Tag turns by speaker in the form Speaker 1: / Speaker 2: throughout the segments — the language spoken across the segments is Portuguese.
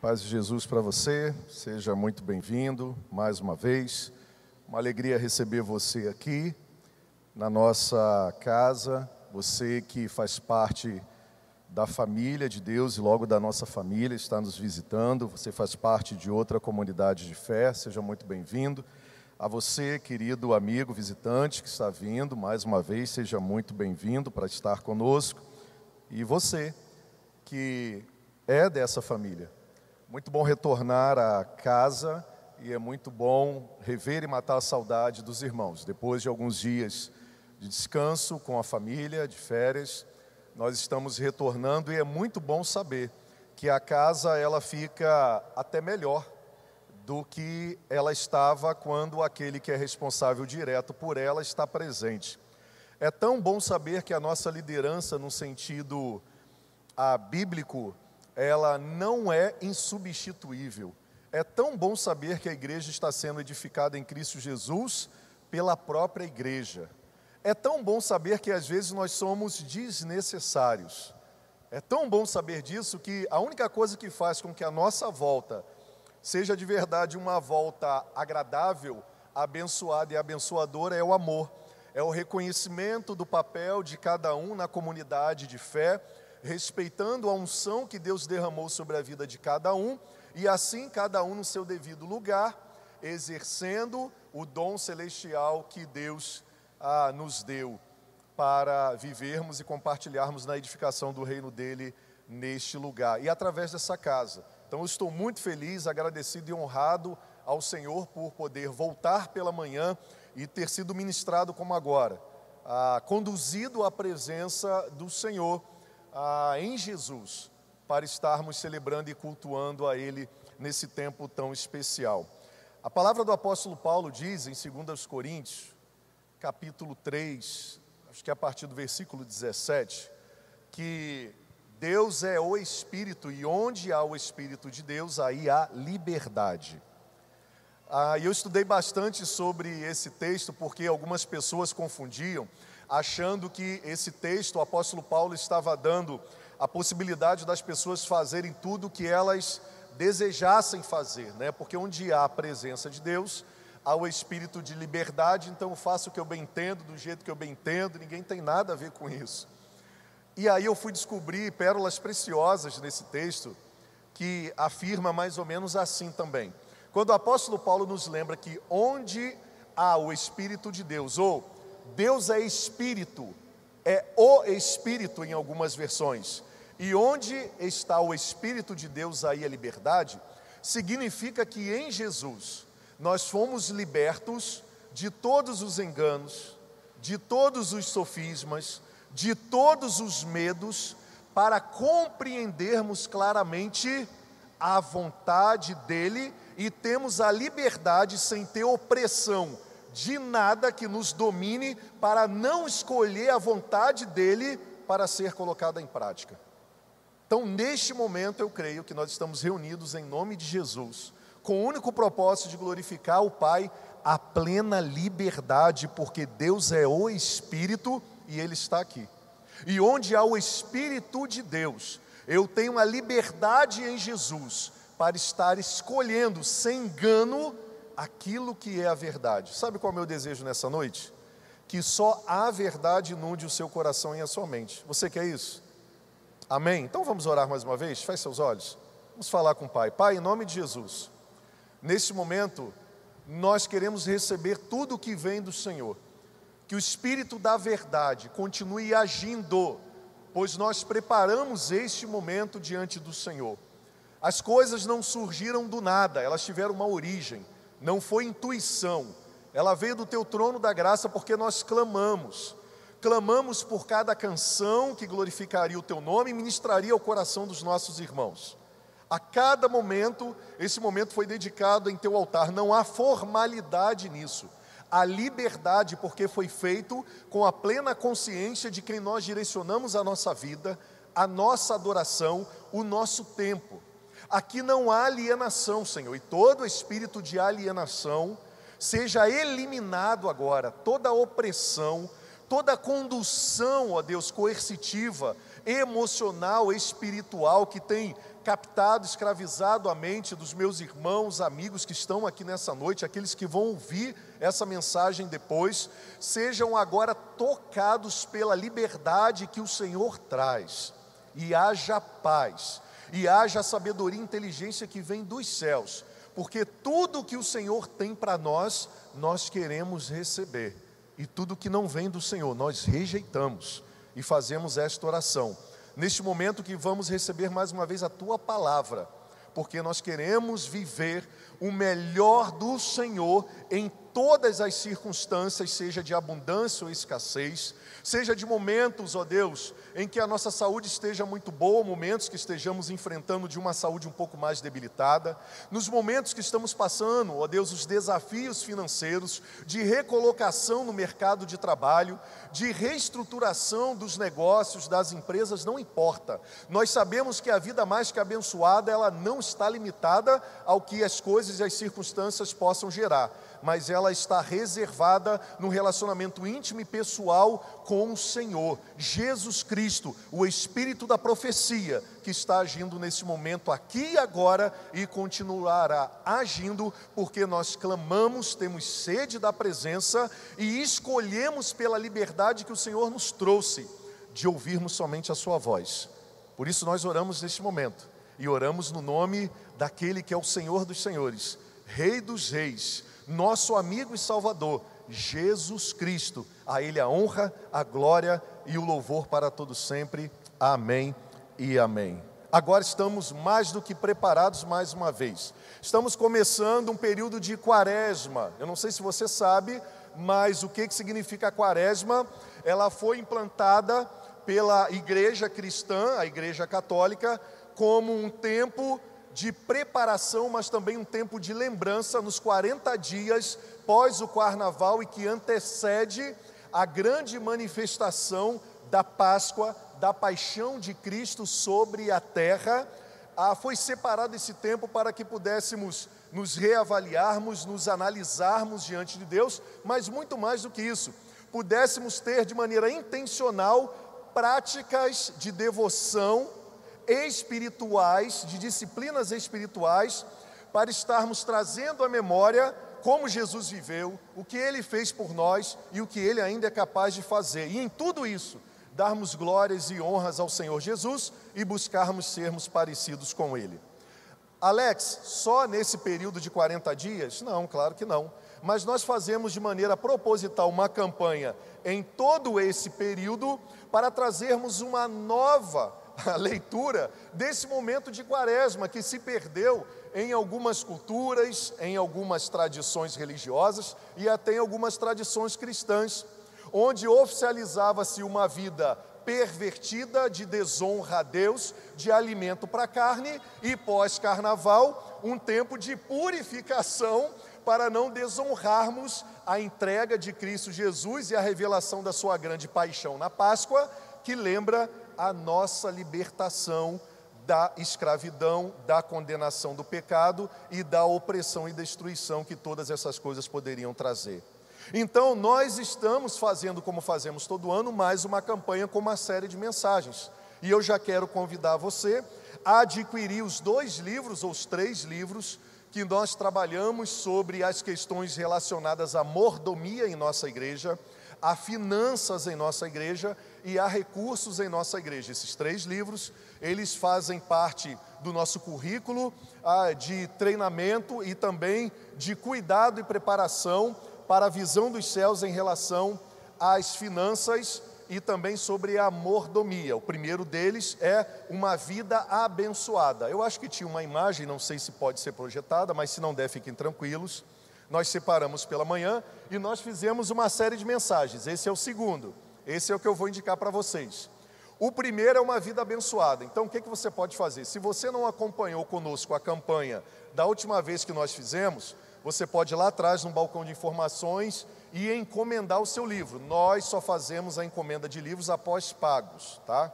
Speaker 1: Paz de Jesus para você, seja muito bem-vindo mais uma vez. Uma alegria receber você aqui na nossa casa, você que faz parte da família de Deus e logo da nossa família, está nos visitando. Você faz parte de outra comunidade de fé, seja muito bem-vindo. A você, querido amigo visitante que está vindo, mais uma vez, seja muito bem-vindo para estar conosco. E você que é dessa família, muito bom retornar à casa e é muito bom rever e matar a saudade dos irmãos. Depois de alguns dias de descanso com a família, de férias, nós estamos retornando e é muito bom saber que a casa ela fica até melhor do que ela estava quando aquele que é responsável direto por ela está presente. É tão bom saber que a nossa liderança, no sentido bíblico, ela não é insubstituível. É tão bom saber que a igreja está sendo edificada em Cristo Jesus pela própria igreja. É tão bom saber que às vezes nós somos desnecessários. É tão bom saber disso que a única coisa que faz com que a nossa volta seja de verdade uma volta agradável, abençoada e abençoadora é o amor. É o reconhecimento do papel de cada um na comunidade de fé, respeitando a unção que Deus derramou sobre a vida de cada um, e assim cada um no seu devido lugar, exercendo o dom celestial que Deus nos deu para vivermos e compartilharmos na edificação do reino dele neste lugar, e através dessa casa. Então eu estou muito feliz, agradecido e honrado ao Senhor por poder voltar pela manhã e ter sido ministrado como agora, conduzido à presença do Senhor, em Jesus, para estarmos celebrando e cultuando a Ele nesse tempo tão especial. A palavra do apóstolo Paulo diz em 2 Coríntios, capítulo 3, acho que a partir do versículo 17, que Deus é o Espírito e onde há o Espírito de Deus, aí há liberdade. E eu estudei bastante sobre esse texto porque algumas pessoas confundiam, achando que esse texto, o apóstolo Paulo estava dando a possibilidade das pessoas fazerem tudo o que elas desejassem fazer, né? Porque onde há a presença de Deus, há o espírito de liberdade, então eu faço o que eu bem entendo, do jeito que eu bem entendo, ninguém tem nada a ver com isso. E aí eu fui descobrir pérolas preciosas nesse texto, que afirma mais ou menos assim também. Quando o apóstolo Paulo nos lembra que onde há o Espírito de Deus, ou Deus é Espírito, é o Espírito em algumas versões, e onde está o Espírito de Deus, aí a liberdade, significa que em Jesus nós fomos libertos de todos os enganos, de todos os sofismas, de todos os medos, para compreendermos claramente a vontade dEle e temos a liberdade sem ter opressão de nada que nos domine para não escolher a vontade dEle para ser colocada em prática. Então, neste momento, eu creio que nós estamos reunidos em nome de Jesus, com o único propósito de glorificar o Pai, a plena liberdade, porque Deus é o Espírito e Ele está aqui. E onde há o Espírito de Deus, eu tenho a liberdade em Jesus para estar escolhendo, sem engano, aquilo que é a verdade. Sabe qual é o meu desejo nessa noite? Que só a verdade inunde o seu coração e a sua mente. Você quer isso? Amém? Então vamos orar mais uma vez? Feche seus olhos. Vamos falar com o Pai. Pai, em nome de Jesus, nesse momento, nós queremos receber tudo o que vem do Senhor. Que o Espírito da verdade continue agindo, pois nós preparamos este momento diante do Senhor. As coisas não surgiram do nada, elas tiveram uma origem. Não foi intuição, ela veio do teu trono da graça porque nós clamamos por cada canção que glorificaria o teu nome e ministraria ao coração dos nossos irmãos. A cada momento, esse momento foi dedicado em teu altar, não há formalidade nisso, há liberdade porque foi feito com a plena consciência de quem nós direcionamos a nossa vida, a nossa adoração, o nosso tempo. Aqui não há alienação, Senhor, e todo espírito de alienação seja eliminado agora, toda opressão, toda condução, ó Deus, coercitiva, emocional, espiritual, que tem captado, escravizado a mente dos meus irmãos, amigos que estão aqui nessa noite, aqueles que vão ouvir essa mensagem depois, sejam agora tocados pela liberdade que o Senhor traz, e haja paz, e haja sabedoria e inteligência que vem dos céus, porque tudo que o Senhor tem para nós, nós queremos receber, e tudo que não vem do Senhor, nós rejeitamos, e fazemos esta oração, neste momento que vamos receber mais uma vez a Tua palavra, porque nós queremos viver o melhor do Senhor em todas as circunstâncias, seja de abundância ou escassez, seja de momentos, ó Deus, em que a nossa saúde esteja muito boa, momentos que estejamos enfrentando de uma saúde um pouco mais debilitada, nos momentos que estamos passando, ó Deus, os desafios financeiros, de recolocação no mercado de trabalho, de reestruturação dos negócios, das empresas, não importa, nós sabemos que a vida mais que abençoada, ela não está limitada ao que as coisas e as circunstâncias possam gerar, mas ela está reservada no relacionamento íntimo e pessoal com o Senhor, Jesus Cristo, o Espírito da profecia, que está agindo nesse momento aqui e agora, e continuará agindo, porque nós clamamos, temos sede da presença, e escolhemos pela liberdade que o Senhor nos trouxe, de ouvirmos somente a sua voz. Por isso nós oramos neste momento, e oramos no nome daquele que é o Senhor dos senhores, Rei dos reis, nosso amigo e Salvador, Jesus Cristo. A Ele a honra, a glória e o louvor para todos sempre. Amém e amém. Agora estamos mais do que preparados mais uma vez. Estamos começando um período de quaresma. Eu não sei se você sabe, mas o que significa a quaresma? Ela foi implantada pela igreja cristã, a igreja católica, como um tempo de preparação, mas também um tempo de lembrança nos 40 dias pós o carnaval e que antecede a grande manifestação da Páscoa, da paixão de Cristo sobre a terra. Foi separado esse tempo para que pudéssemos nos reavaliarmos, nos analisarmos diante de Deus, mas muito mais do que isso, pudéssemos ter de maneira intencional práticas de devoção espirituais, de disciplinas espirituais, para estarmos trazendo à memória como Jesus viveu, o que Ele fez por nós e o que Ele ainda é capaz de fazer. E em tudo isso, darmos glórias e honras ao Senhor Jesus e buscarmos sermos parecidos com Ele. Alex, só nesse período de 40 dias? Não, claro que não. Mas nós fazemos de maneira proposital uma campanha em todo esse período para trazermos uma nova leitura desse momento de quaresma que se perdeu em algumas culturas, em algumas tradições religiosas e até em algumas tradições cristãs, onde oficializava-se uma vida pervertida de desonra a Deus, de alimento para a carne, e pós-carnaval, um tempo de purificação para não desonrarmos a entrega de Cristo Jesus e a revelação da sua grande paixão na Páscoa, que lembra a nossa libertação da escravidão, da condenação do pecado e da opressão e destruição que todas essas coisas poderiam trazer. Então nós estamos fazendo, como fazemos todo ano, mais uma campanha com uma série de mensagens. E eu já quero convidar você a adquirir os 2 livros ou os 3 livros que nós trabalhamos sobre as questões relacionadas à mordomia em nossa igreja, a finanças em nossa igreja e a recursos em nossa igreja. Esses 3 livros, eles fazem parte do nosso currículo de treinamento e também de cuidado e preparação para a visão dos céus em relação às finanças e também sobre a mordomia. O primeiro deles é uma vida abençoada. Eu acho que tinha uma imagem, não sei se pode ser projetada, mas se não der, fiquem tranquilos. Nós separamos pela manhã e nós fizemos uma série de mensagens. Esse é o segundo, esse é o que eu vou indicar para vocês. O primeiro é uma vida abençoada. Então o que você pode fazer? Se você não acompanhou conosco a campanha da última vez que nós fizemos, você pode ir lá atrás no balcão de informações e encomendar o seu livro. Nós só fazemos a encomenda de livros após pagos, tá?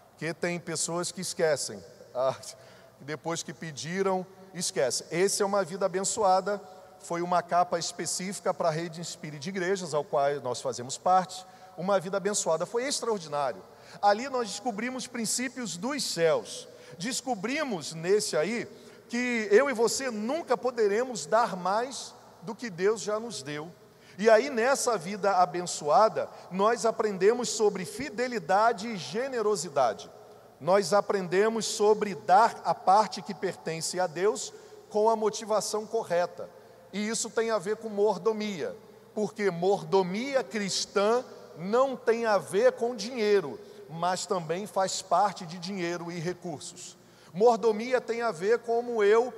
Speaker 1: Porque tem pessoas que esquecem, depois que pediram, esquecem. Esse é uma vida abençoada. Foi uma capa específica para a Rede Inspire de igrejas, ao qual nós fazemos parte. Uma vida abençoada, foi extraordinário. Ali nós descobrimos princípios dos céus. Descobrimos nesse aí que eu e você nunca poderemos dar mais do que Deus já nos deu. E aí nessa vida abençoada, nós aprendemos sobre fidelidade e generosidade. Nós aprendemos sobre dar a parte que pertence a Deus com a motivação correta. E isso tem a ver com mordomia, porque mordomia cristã não tem a ver com dinheiro, mas também faz parte de dinheiro e recursos. Mordomia tem a ver como eu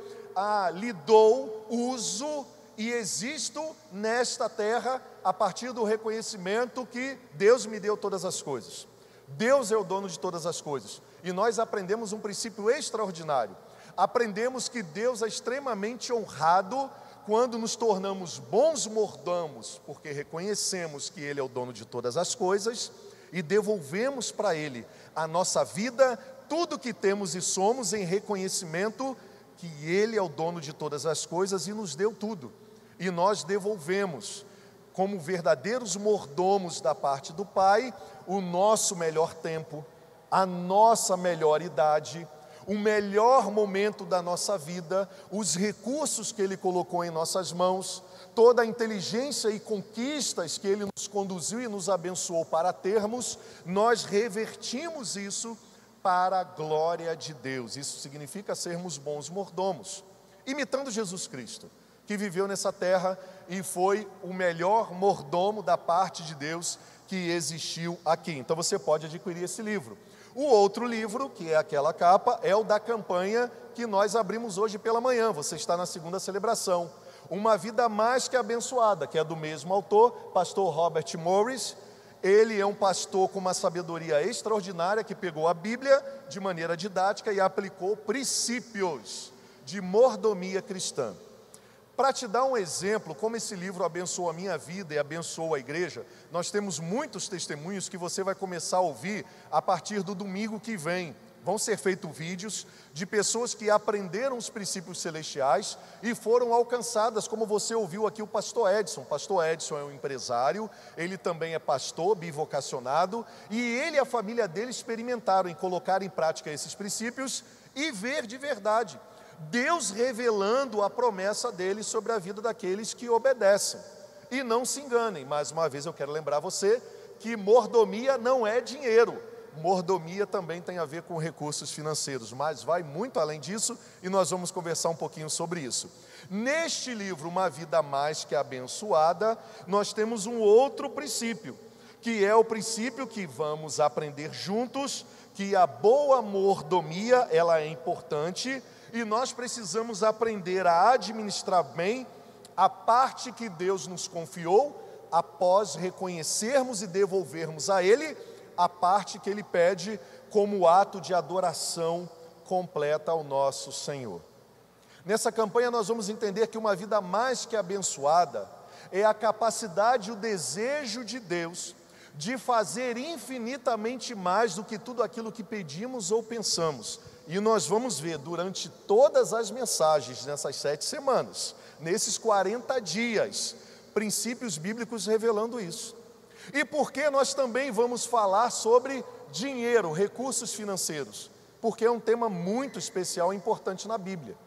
Speaker 1: lhe dou, uso e existo nesta terra a partir do reconhecimento que Deus me deu todas as coisas. Deus é o dono de todas as coisas. E nós aprendemos um princípio extraordinário. Aprendemos que Deus é extremamente honrado quando nos tornamos bons mordomos, porque reconhecemos que Ele é o dono de todas as coisas e devolvemos para Ele a nossa vida, tudo que temos e somos, em reconhecimento que Ele é o dono de todas as coisas e nos deu tudo. E nós devolvemos, como verdadeiros mordomos da parte do Pai, o nosso melhor tempo, a nossa melhor idade, o melhor momento da nossa vida, os recursos que Ele colocou em nossas mãos, toda a inteligência e conquistas que Ele nos conduziu e nos abençoou para termos, nós revertimos isso para a glória de Deus. Isso significa sermos bons mordomos, imitando Jesus Cristo, que viveu nessa terra e foi o melhor mordomo da parte de Deus que existiu aqui. Então você pode adquirir esse livro. O outro livro, que é aquela capa, é o da campanha que nós abrimos hoje pela manhã. Você está na segunda celebração. Uma Vida Mais Que Abençoada, que é do mesmo autor, pastor Robert Morris. Ele é um pastor com uma sabedoria extraordinária que pegou a Bíblia de maneira didática e aplicou princípios de mordomia cristã. Para te dar um exemplo, como esse livro abençoou a minha vida e abençoou a igreja, nós temos muitos testemunhos que você vai começar a ouvir a partir do domingo que vem. Vão ser feitos vídeos de pessoas que aprenderam os princípios celestiais e foram alcançadas, como você ouviu aqui o pastor Edson. O pastor Edson é um empresário, ele também é pastor, bivocacionado, e ele e a família dele experimentaram em colocar em prática esses princípios e ver de verdade Deus revelando a promessa dele sobre a vida daqueles que obedecem. E não se enganem, mais uma vez eu quero lembrar você que mordomia não é dinheiro. Mordomia também tem a ver com recursos financeiros, mas vai muito além disso e nós vamos conversar um pouquinho sobre isso. Neste livro, Uma Vida Mais Que Abençoada, nós temos um outro princípio, que é o princípio que vamos aprender juntos, que a boa mordomia, ela é importante, e nós precisamos aprender a administrar bem a parte que Deus nos confiou, após reconhecermos e devolvermos a Ele a parte que Ele pede como ato de adoração completa ao nosso Senhor. Nessa campanha nós vamos entender que uma vida mais que abençoada é a capacidade e o desejo de Deus de fazer infinitamente mais do que tudo aquilo que pedimos ou pensamos. E nós vamos ver durante todas as mensagens nessas 7 semanas, nesses 40 dias, princípios bíblicos revelando isso. E por que nós também vamos falar sobre dinheiro, recursos financeiros? Porque é um tema muito especial e importante na Bíblia.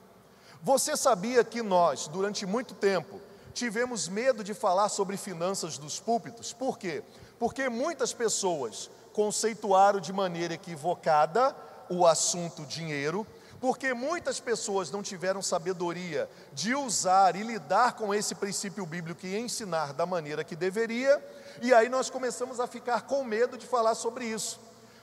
Speaker 1: Você sabia que nós, durante muito tempo, tivemos medo de falar sobre finanças dos púlpitos? Por quê? Porque muitas pessoas conceituaram de maneira equivocada o assunto dinheiro, porque muitas pessoas não tiveram sabedoria de usar e lidar com esse princípio bíblico e ensinar da maneira que deveria, e aí nós começamos a ficar com medo de falar sobre isso,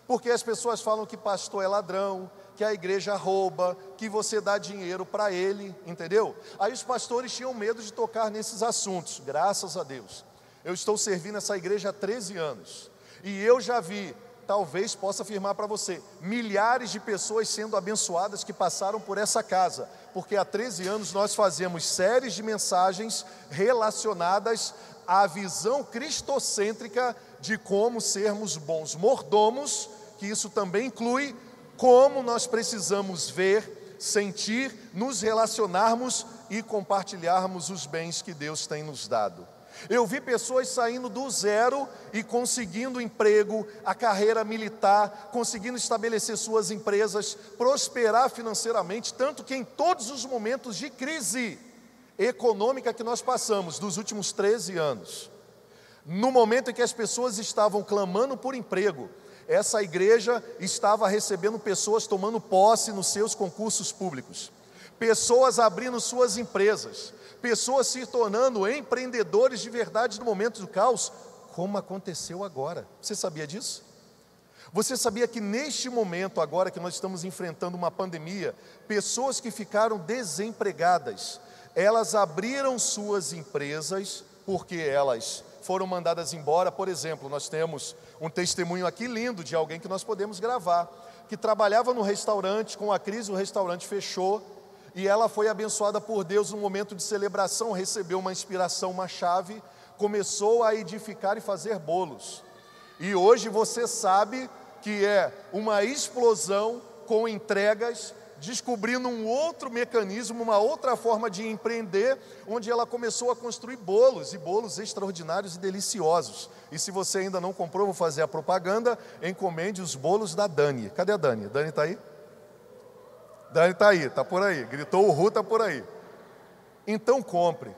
Speaker 1: porque as pessoas falam que pastor é ladrão, que a igreja rouba, que você dá dinheiro para ele, entendeu? Aí os pastores tinham medo de tocar nesses assuntos. Graças a Deus, eu estou servindo essa igreja há 13 anos, e eu já vi, talvez possa afirmar para você, milhares de pessoas sendo abençoadas que passaram por essa casa, porque há 13 anos nós fazemos séries de mensagens relacionadas à visão cristocêntrica de como sermos bons mordomos, que isso também inclui como nós precisamos ver, sentir, nos relacionarmos e compartilharmos os bens que Deus tem nos dado. Eu vi pessoas saindo do zero e conseguindo emprego, a carreira militar, conseguindo estabelecer suas empresas, prosperar financeiramente, tanto que em todos os momentos de crise econômica que nós passamos dos últimos 13 anos, no momento em que as pessoas estavam clamando por emprego, essa igreja estava recebendo pessoas tomando posse nos seus concursos públicos, pessoas abrindo suas empresas, pessoas se tornando empreendedores de verdade no momento do caos, como aconteceu agora. Você sabia disso? Você sabia que neste momento, agora que nós estamos enfrentando uma pandemia, pessoas que ficaram desempregadas, elas abriram suas empresas porque elas foram mandadas embora. Por exemplo, nós temos um testemunho aqui lindo de alguém que nós podemos gravar, que trabalhava no restaurante, com a crise o restaurante fechou, e ela foi abençoada por Deus num momento de celebração, recebeu uma inspiração, uma chave, começou a edificar e fazer bolos. E hoje você sabe que é uma explosão com entregas, descobrindo um outro mecanismo, uma outra forma de empreender, onde ela começou a construir bolos, e bolos extraordinários e deliciosos. E se você ainda não comprou, vou fazer a propaganda, encomende os bolos da Dani. Cadê a Dani? Dani está aí? Dani está aí, está por aí. Gritou o Ru, está por aí. Então compre.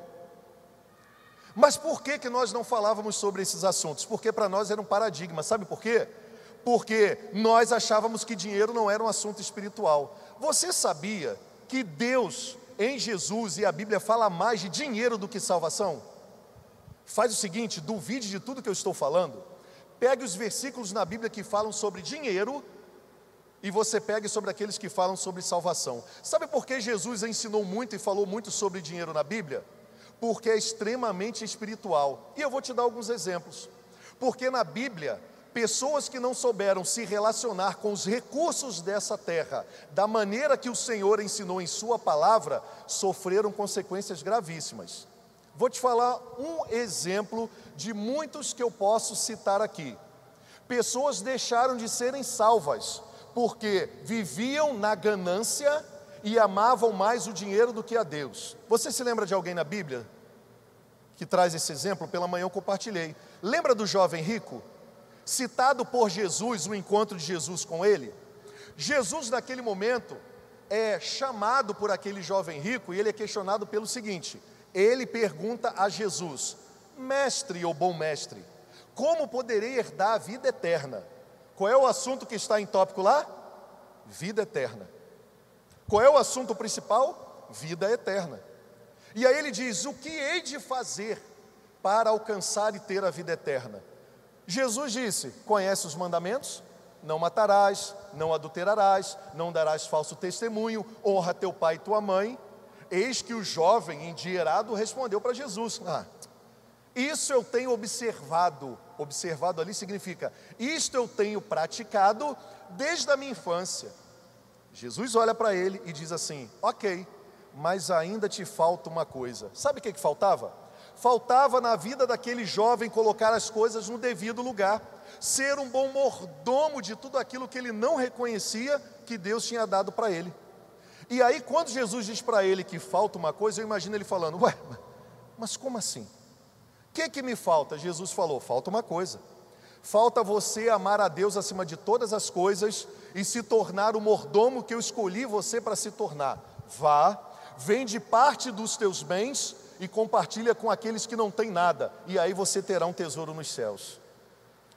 Speaker 1: Mas por que nós não falávamos sobre esses assuntos? Porque para nós era um paradigma. Sabe por quê? Porque nós achávamos que dinheiro não era um assunto espiritual. Você sabia que Deus, em Jesus, e a Bíblia fala mais de dinheiro do que salvação? Faz o seguinte, duvide de tudo que eu estou falando. Pegue os versículos na Bíblia que falam sobre dinheiro e você pegue sobre aqueles que falam sobre salvação. Sabe por que Jesus ensinou muito e falou muito sobre dinheiro na Bíblia? Porque é extremamente espiritual. E eu vou te dar alguns exemplos. Porque na Bíblia, pessoas que não souberam se relacionar com os recursos dessa terra, da maneira que o Senhor ensinou em sua palavra, sofreram consequências gravíssimas. Vou te falar um exemplo de muitos que eu posso citar aqui. Pessoas deixaram de serem salvas, porque viviam na ganância e amavam mais o dinheiro do que a Deus. Você se lembra de alguém na Bíblia que traz esse exemplo? Pela manhã eu compartilhei. Lembra do jovem rico? Citado por Jesus, o encontro de Jesus com ele. Jesus naquele momento é chamado por aquele jovem rico e ele é questionado pelo seguinte. Ele pergunta a Jesus: mestre ou bom mestre, como poderei herdar a vida eterna? Qual é o assunto que está em tópico lá? Vida eterna. Qual é o assunto principal? Vida eterna. E aí ele diz: o que hei de fazer para alcançar e ter a vida eterna? Jesus disse: conhece os mandamentos? Não matarás, não adulterarás, não darás falso testemunho, honra teu pai e tua mãe. Eis que o jovem endinheirado respondeu para Jesus: isso eu tenho observado. Observado ali significa, isto eu tenho praticado desde a minha infância. Jesus olha para ele e diz assim: ok, mas ainda te falta uma coisa. Sabe o que faltava? Faltava na vida daquele jovem colocar as coisas no devido lugar, ser um bom mordomo de tudo aquilo que ele não reconhecia que Deus tinha dado para ele. E aí quando Jesus diz para ele que falta uma coisa, eu imagino ele falando: ué, mas como assim? O que me falta? Jesus falou: falta uma coisa. Falta você amar a Deus acima de todas as coisas e se tornar o mordomo que eu escolhi você para se tornar. Vá, vende parte dos teus bens e compartilha com aqueles que não têm nada, e aí você terá um tesouro nos céus.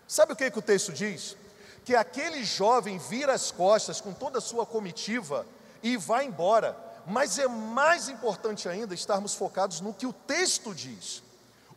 Speaker 1: Sabe o que o texto diz? Que aquele jovem vira as costas com toda a sua comitiva e vai embora. Mas é mais importante ainda estarmos focados no que o texto diz.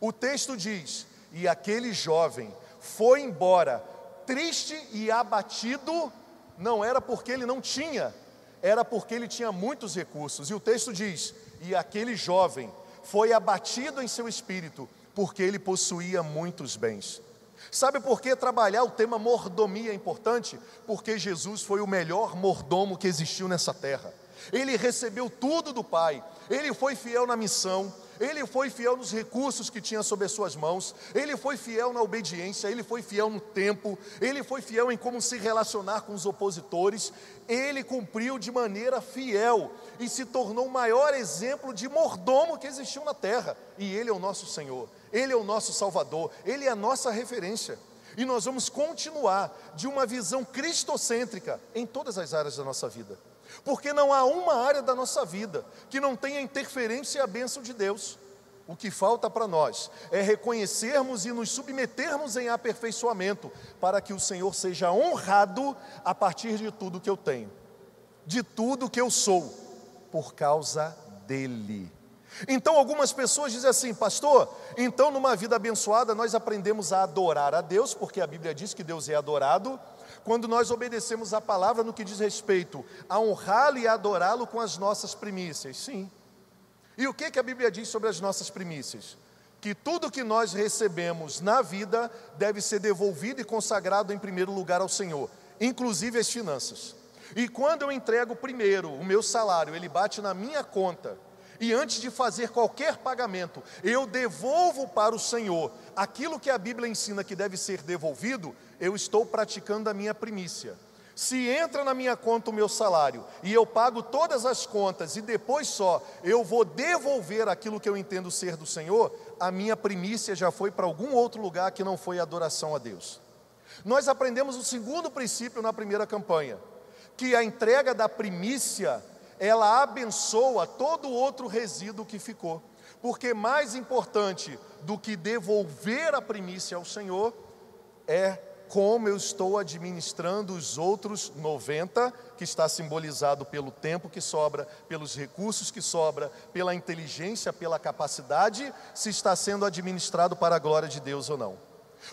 Speaker 1: O texto diz: e aquele jovem foi embora triste e abatido, não era porque ele não tinha, era porque ele tinha muitos recursos. E o texto diz: e aquele jovem foi abatido em seu espírito, porque ele possuía muitos bens. Sabe por que trabalhar o tema mordomia é importante? Porque Jesus foi o melhor mordomo que existiu nessa terra. Ele recebeu tudo do Pai, ele foi fiel na missão, ele foi fiel nos recursos que tinha sob as suas mãos, ele foi fiel na obediência, ele foi fiel no tempo, ele foi fiel em como se relacionar com os opositores, ele cumpriu de maneira fiel e se tornou o maior exemplo de mordomo que existiu na terra. E ele é o nosso Senhor, ele é o nosso Salvador, ele é a nossa referência. E nós vamos continuar de uma visão cristocêntrica em todas as áreas da nossa vida. Porque não há uma área da nossa vida que não tenha interferência e a bênção de Deus. O que falta para nós é reconhecermos e nos submetermos em aperfeiçoamento, para que o Senhor seja honrado a partir de tudo que eu tenho, de tudo que eu sou, por causa dEle. Então algumas pessoas dizem assim: pastor, então numa vida abençoada nós aprendemos a adorar a Deus, porque a Bíblia diz que Deus é adorado, quando nós obedecemos a palavra no que diz respeito a honrá-lo e adorá-lo com as nossas primícias. Sim. E o que a Bíblia diz sobre as nossas primícias? Que tudo que nós recebemos na vida deve ser devolvido e consagrado em primeiro lugar ao Senhor, inclusive as finanças. E quando eu entrego primeiro o meu salário, ele bate na minha conta, e antes de fazer qualquer pagamento, eu devolvo para o Senhor aquilo que a Bíblia ensina que deve ser devolvido, eu estou praticando a minha primícia. Se entra na minha conta o meu salário e eu pago todas as contas e depois só eu vou devolver aquilo que eu entendo ser do Senhor, a minha primícia já foi para algum outro lugar que não foi adoração a Deus. Nós aprendemos o segundo princípio na primeira campanha, que a entrega da primícia, ela abençoa todo outro resíduo que ficou. Porque mais importante do que devolver a primícia ao Senhor é como eu estou administrando os outros 90, que está simbolizado pelo tempo que sobra, pelos recursos que sobra, pela inteligência, pela capacidade, se está sendo administrado para a glória de Deus ou não.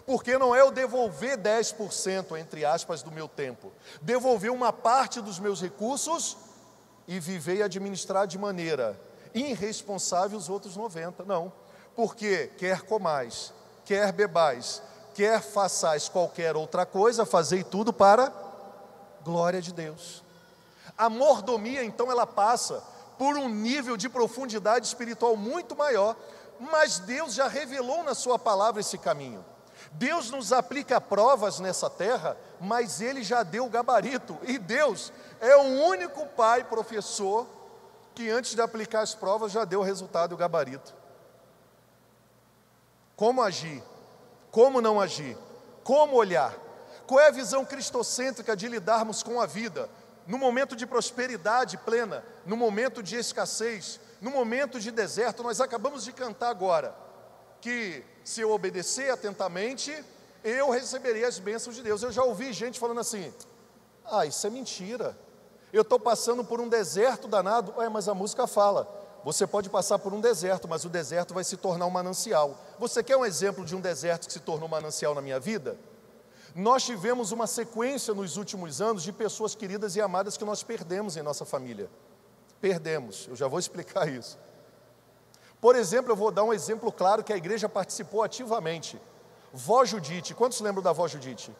Speaker 1: Porque não é eu devolver 10%, entre aspas, do meu tempo, devolver uma parte dos meus recursos e viver e administrar de maneira irresponsável os outros 90, não. Porque quer comais, quer bebais, quer façais qualquer outra coisa, fazei tudo para glória de Deus. A mordomia, então, ela passa por um nível de profundidade espiritual muito maior, mas Deus já revelou na sua palavra esse caminho. Deus nos aplica provas nessa terra, mas Ele já deu o gabarito, e Deus é o único pai professor que antes de aplicar as provas já deu o resultado e o gabarito. Como agir? Como não agir? Como olhar? Qual é a visão cristocêntrica de lidarmos com a vida? No momento de prosperidade plena, no momento de escassez, no momento de deserto. Nós acabamos de cantar agora que se eu obedecer atentamente, eu receberei as bênçãos de Deus. Eu já ouvi gente falando assim: ah, isso é mentira, eu estou passando por um deserto danado. Mas a música fala, você pode passar por um deserto, mas o deserto vai se tornar um manancial. Você quer um exemplo de um deserto que se tornou um manancial na minha vida? Nós tivemos uma sequência nos últimos anos de pessoas queridas e amadas que nós perdemos em nossa família. Perdemos, eu já vou explicar isso. Por exemplo, eu vou dar um exemplo claro que a igreja participou ativamente. Vó Judite, quantos lembram da vó Judite?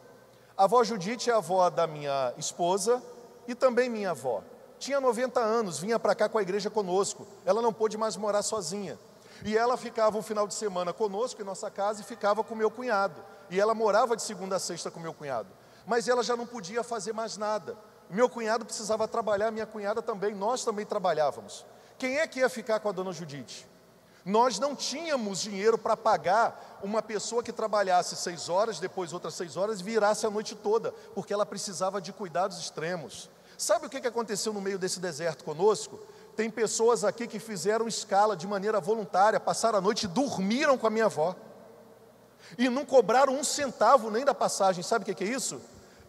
Speaker 1: A vó Judite é a avó da minha esposa e também minha avó. Tinha 90 anos, vinha para cá com a igreja conosco. Ela não pôde mais morar sozinha. E ela ficava um final de semana conosco em nossa casa e ficava com meu cunhado. E ela morava de segunda a sexta com meu cunhado. Mas ela já não podia fazer mais nada. Meu cunhado precisava trabalhar, minha cunhada também, nós também trabalhávamos. Quem é que ia ficar com a dona Judite? Nós não tínhamos dinheiro para pagar uma pessoa que trabalhasse 6 horas, depois outras 6 horas e virasse a noite toda, porque ela precisava de cuidados extremos. Sabe o que aconteceu no meio desse deserto conosco? Tem pessoas aqui que fizeram escala de maneira voluntária, passaram a noite e dormiram com a minha avó. E não cobraram um centavo nem da passagem. Sabe o que é isso?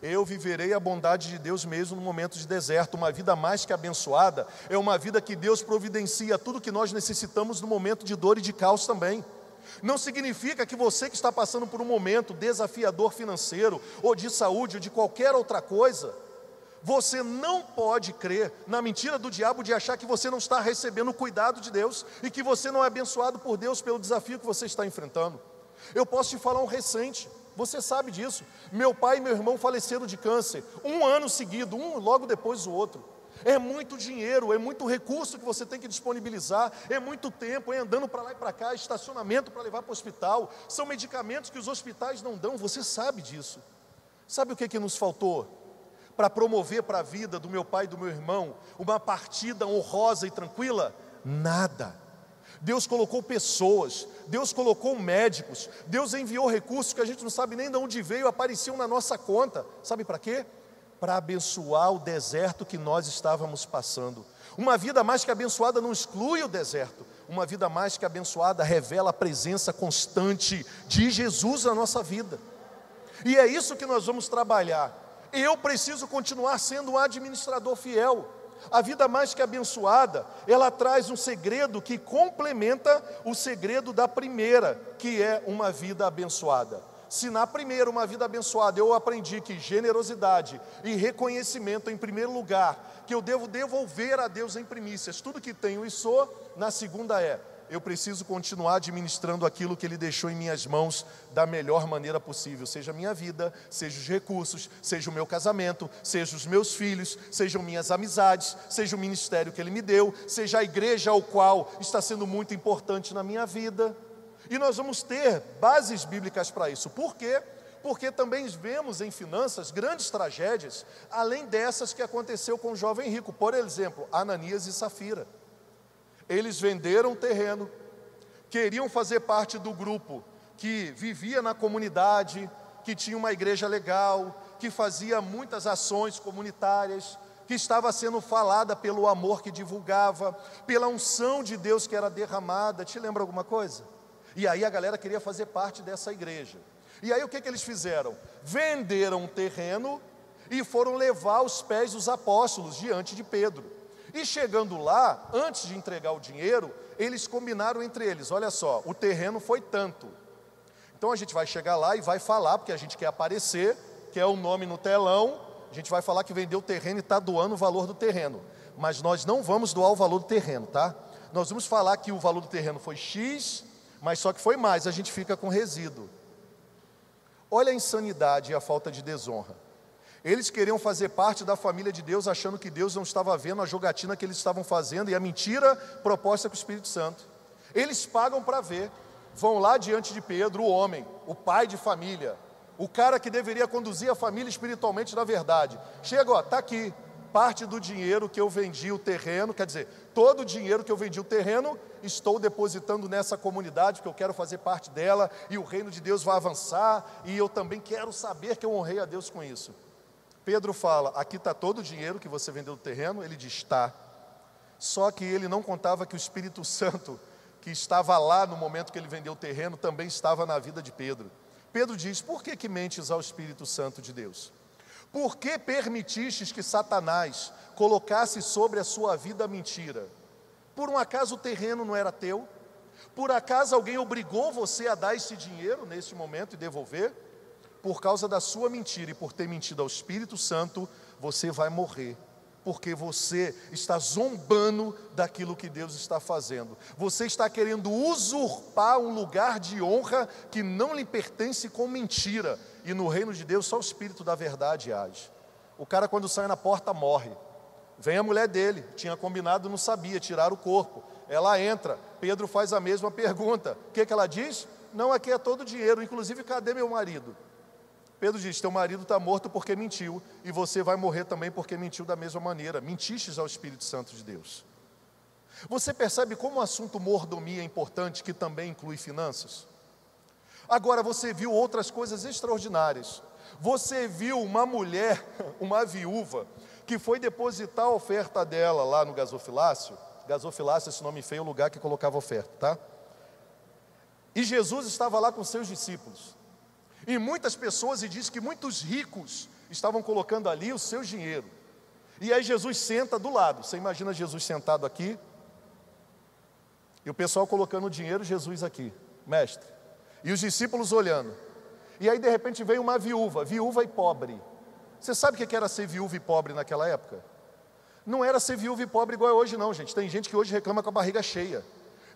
Speaker 1: Eu viverei a bondade de Deus mesmo no momento de deserto. Uma vida mais que abençoada é uma vida que Deus providencia tudo que nós necessitamos no momento de dor e de caos também. Não significa que você que está passando por um momento desafiador financeiro, ou de saúde, ou de qualquer outra coisa, você não pode crer na mentira do diabo de achar que você não está recebendo o cuidado de Deus e que você não é abençoado por Deus pelo desafio que você está enfrentando. Eu posso te falar um recente, você sabe disso. Meu pai e meu irmão faleceram de câncer, 1 ano seguido, um logo depois do outro. É muito dinheiro, é muito recurso que você tem que disponibilizar, é muito tempo, é andando para lá e para cá, estacionamento para levar para o hospital, são medicamentos que os hospitais não dão, você sabe disso. Sabe o que nos faltou? Para promover para a vida do meu pai e do meu irmão uma partida honrosa e tranquila? Nada. Deus colocou pessoas, Deus colocou médicos, Deus enviou recursos que a gente não sabe nem de onde veio, apareciam na nossa conta. Sabe para quê? Para abençoar o deserto que nós estávamos passando. Uma vida mais que abençoada não exclui o deserto. Uma vida mais que abençoada revela a presença constante de Jesus na nossa vida. E é isso que nós vamos trabalhar. Eu preciso continuar sendo um administrador fiel. A vida mais que abençoada, ela traz um segredo que complementa o segredo da primeira, que é uma vida abençoada. Se na primeira, uma vida abençoada, eu aprendi que generosidade e reconhecimento em primeiro lugar, que eu devo devolver a Deus em primícias, tudo que tenho e sou, na segunda eu preciso continuar administrando aquilo que Ele deixou em minhas mãos da melhor maneira possível, seja a minha vida, seja os recursos, seja o meu casamento, seja os meus filhos, sejam minhas amizades, seja o ministério que Ele me deu, seja a igreja ao qual está sendo muito importante na minha vida. E nós vamos ter bases bíblicas para isso. Por quê? Porque também vemos em finanças grandes tragédias, além dessas que aconteceu com o jovem rico. Por exemplo, Ananias e Safira. Eles venderam terreno, queriam fazer parte do grupo que vivia na comunidade, que tinha uma igreja legal, que fazia muitas ações comunitárias, que estava sendo falada pelo amor que divulgava, pela unção de Deus que era derramada. Te lembra alguma coisa? E aí a galera queria fazer parte dessa igreja. E aí o que eles fizeram? Venderam um terreno e foram levar aos pés dos apóstolos diante de Pedro. E chegando lá, antes de entregar o dinheiro, eles combinaram entre eles: olha só, o terreno foi tanto. Então a gente vai chegar lá e vai falar, porque a gente quer aparecer, quer o nome no telão, a gente vai falar que vendeu o terreno e está doando o valor do terreno. Mas nós não vamos doar o valor do terreno, tá? Nós vamos falar que o valor do terreno foi X, mas só que foi mais, a gente fica com resíduo. Olha a insanidade e a falta de desonra. Eles queriam fazer parte da família de Deus, achando que Deus não estava vendo a jogatina que eles estavam fazendo e a mentira proposta com o Espírito Santo. Eles pagam para ver, vão lá diante de Pedro, o homem, o pai de família, o cara que deveria conduzir a família espiritualmente na verdade. Chega, ó, está aqui, parte do dinheiro que eu vendi o terreno, quer dizer, todo o dinheiro que eu vendi o terreno, estou depositando nessa comunidade, porque eu quero fazer parte dela, e o reino de Deus vai avançar, e eu também quero saber que eu honrei a Deus com isso. Pedro fala: aqui está todo o dinheiro que você vendeu do terreno. Ele diz: está. Só que ele não contava que o Espírito Santo, que estava lá no momento que ele vendeu o terreno, também estava na vida de Pedro. Pedro diz: por que mentes ao Espírito Santo de Deus? Por que permitistes que Satanás colocasse sobre a sua vida a mentira? Por um acaso o terreno não era teu? Por acaso alguém obrigou você a dar esse dinheiro nesse momento e devolver? Por causa da sua mentira e por ter mentido ao Espírito Santo, você vai morrer, porque você está zombando daquilo que Deus está fazendo. Você está querendo usurpar um lugar de honra que não lhe pertence com mentira. E no reino de Deus só o Espírito da verdade age. O cara, quando sai na porta, morre. Vem a mulher dele, tinha combinado, não sabia, tirar o corpo. Ela entra, Pedro faz a mesma pergunta. O que ela diz? Não, aqui é todo o dinheiro, inclusive cadê meu marido? Pedro diz: teu marido está morto porque mentiu, e você vai morrer também porque mentiu da mesma maneira. Mentistes ao Espírito Santo de Deus. Você percebe como o assunto mordomia é importante, que também inclui finanças? Agora você viu outras coisas extraordinárias. Você viu uma mulher, uma viúva, que foi depositar a oferta dela lá no gasofilácio. Gasofilácio, esse nome feio, é o lugar que colocava oferta, tá? E Jesus estava lá com seus discípulos. E muitas pessoas, e diz que muitos ricos estavam colocando ali o seu dinheiro. E aí Jesus senta do lado. Você imagina Jesus sentado aqui, e o pessoal colocando o dinheiro, Jesus aqui, mestre. E os discípulos olhando. E aí de repente veio uma viúva e pobre. Você sabe o que era ser viúva e pobre naquela época? Não era ser viúva e pobre igual é hoje não, gente. Tem gente que hoje reclama com a barriga cheia.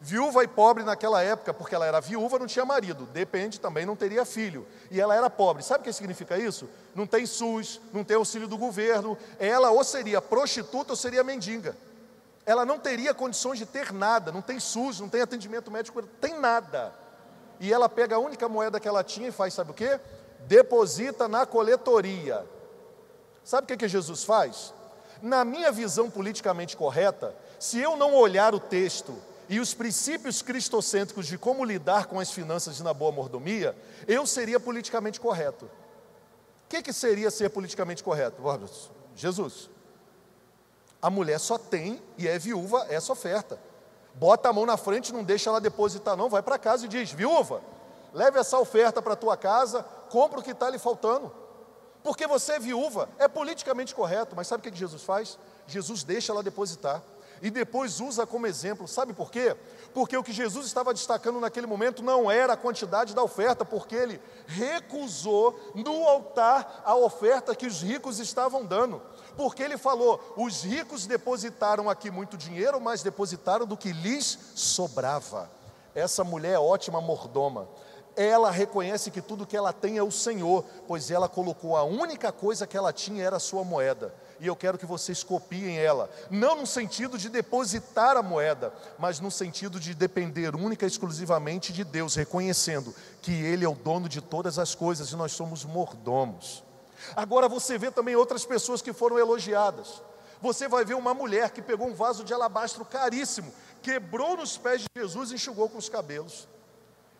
Speaker 1: Viúva e pobre naquela época, porque ela era viúva, não tinha marido, depende, também não teria filho. E ela era pobre. Sabe o que significa isso? Não tem SUS, não tem auxílio do governo. Ela ou seria prostituta ou seria mendiga. Ela não teria condições de ter nada, não tem SUS, não tem atendimento médico, não tem nada. E ela pega a única moeda que ela tinha e faz, sabe o quê? Deposita na coletoria. Sabe o que Jesus faz? Na minha visão politicamente correta, se eu não olhar o texto e os princípios cristocêntricos de como lidar com as finanças e na boa mordomia, eu seria politicamente correto. O que seria ser politicamente correto? Jesus, a mulher só tem e é viúva essa oferta. Bota a mão na frente, não deixa ela depositar não, vai para casa e diz, viúva, leve essa oferta para a tua casa, compra o que está lhe faltando. Porque você é viúva, é politicamente correto, mas sabe o que Jesus faz? Jesus deixa ela depositar. E depois usa como exemplo, sabe por quê? Porque o que Jesus estava destacando naquele momento não era a quantidade da oferta, porque ele recusou no altar a oferta que os ricos estavam dando. Porque ele falou, os ricos depositaram aqui muito dinheiro, mas depositaram do que lhes sobrava. Essa mulher é ótima mordoma. Ela reconhece que tudo que ela tem é o Senhor, pois ela colocou a única coisa que ela tinha era a sua moeda. E eu quero que vocês copiem ela, não no sentido de depositar a moeda, mas no sentido de depender única e exclusivamente de Deus, reconhecendo que Ele é o dono de todas as coisas e nós somos mordomos. Agora você vê também outras pessoas que foram elogiadas. Você vai ver uma mulher que pegou um vaso de alabastro caríssimo, quebrou nos pés de Jesus e enxugou com os cabelos.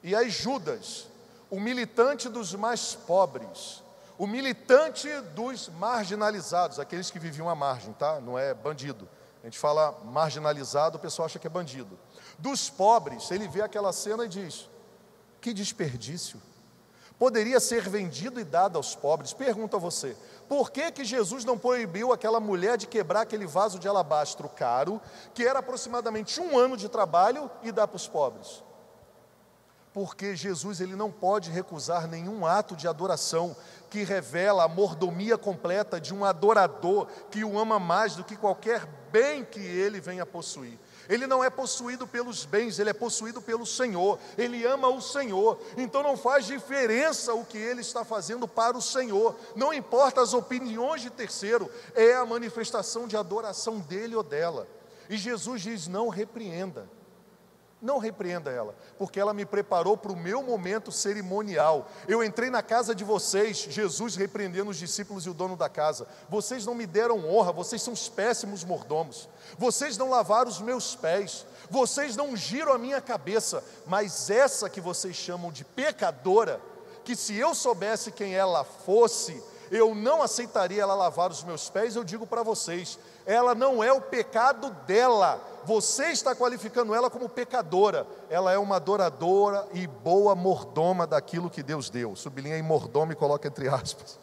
Speaker 1: E aí Judas, o militante dos mais pobres, o militante dos marginalizados, aqueles que viviam à margem, tá? Não é bandido. A gente fala marginalizado, o pessoal acha que é bandido. Dos pobres, ele vê aquela cena e diz, que desperdício. Poderia ser vendido e dado aos pobres. Pergunto a você, por que Jesus não proibiu aquela mulher de quebrar aquele vaso de alabastro caro, que era aproximadamente 1 ano de trabalho, e dar para os pobres? Porque Jesus ele não pode recusar nenhum ato de adoração que revela a mordomia completa de um adorador que o ama mais do que qualquer bem que ele venha possuir. Ele não é possuído pelos bens, ele é possuído pelo Senhor, ele ama o Senhor, então não faz diferença o que ele está fazendo para o Senhor, não importa as opiniões de terceiro, é a manifestação de adoração dele ou dela. E Jesus diz, não repreenda. Não repreenda ela, porque ela me preparou para o meu momento cerimonial. Eu entrei na casa de vocês, Jesus repreendendo os discípulos e o dono da casa. Vocês não me deram honra, vocês são os péssimos mordomos. Vocês não lavaram os meus pés, vocês não ungiram a minha cabeça. Mas essa que vocês chamam de pecadora, que se eu soubesse quem ela fosse, eu não aceitaria ela lavar os meus pés. Eu digo para vocês, ela não é o pecado dela, você está qualificando ela como pecadora. Ela é uma adoradora e boa mordoma daquilo que Deus deu. Sublinha aí mordoma e coloca entre aspas.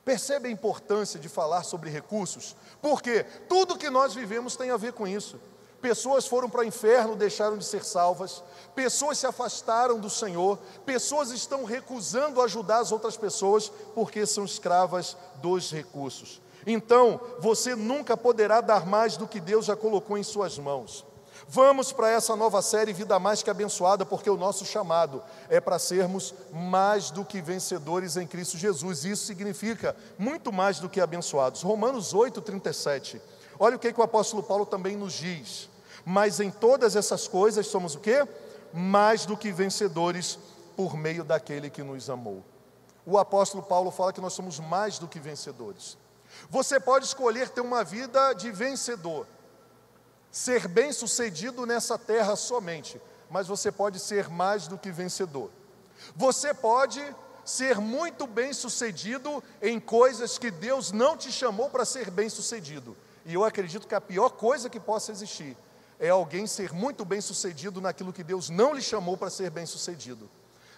Speaker 1: Percebe a importância de falar sobre recursos? Porque tudo que nós vivemos tem a ver com isso. Pessoas foram para o inferno, deixaram de ser salvas. Pessoas se afastaram do Senhor. Pessoas estão recusando ajudar as outras pessoas porque são escravas dos recursos. Então, você nunca poderá dar mais do que Deus já colocou em suas mãos. Vamos para essa nova série Vida Mais Que Abençoada, porque o nosso chamado é para sermos mais do que vencedores em Cristo Jesus. Isso significa muito mais do que abençoados. Romanos 8:37. Olha o que o apóstolo Paulo também nos diz. Mas em todas essas coisas somos o quê? Mais do que vencedores por meio daquele que nos amou. O apóstolo Paulo fala que nós somos mais do que vencedores. Você pode escolher ter uma vida de vencedor, ser bem sucedido nessa terra somente, mas você pode ser mais do que vencedor. Você pode ser muito bem sucedido em coisas que Deus não te chamou para ser bem sucedido. E eu acredito que a pior coisa que possa existir é alguém ser muito bem sucedido naquilo que Deus não lhe chamou para ser bem sucedido.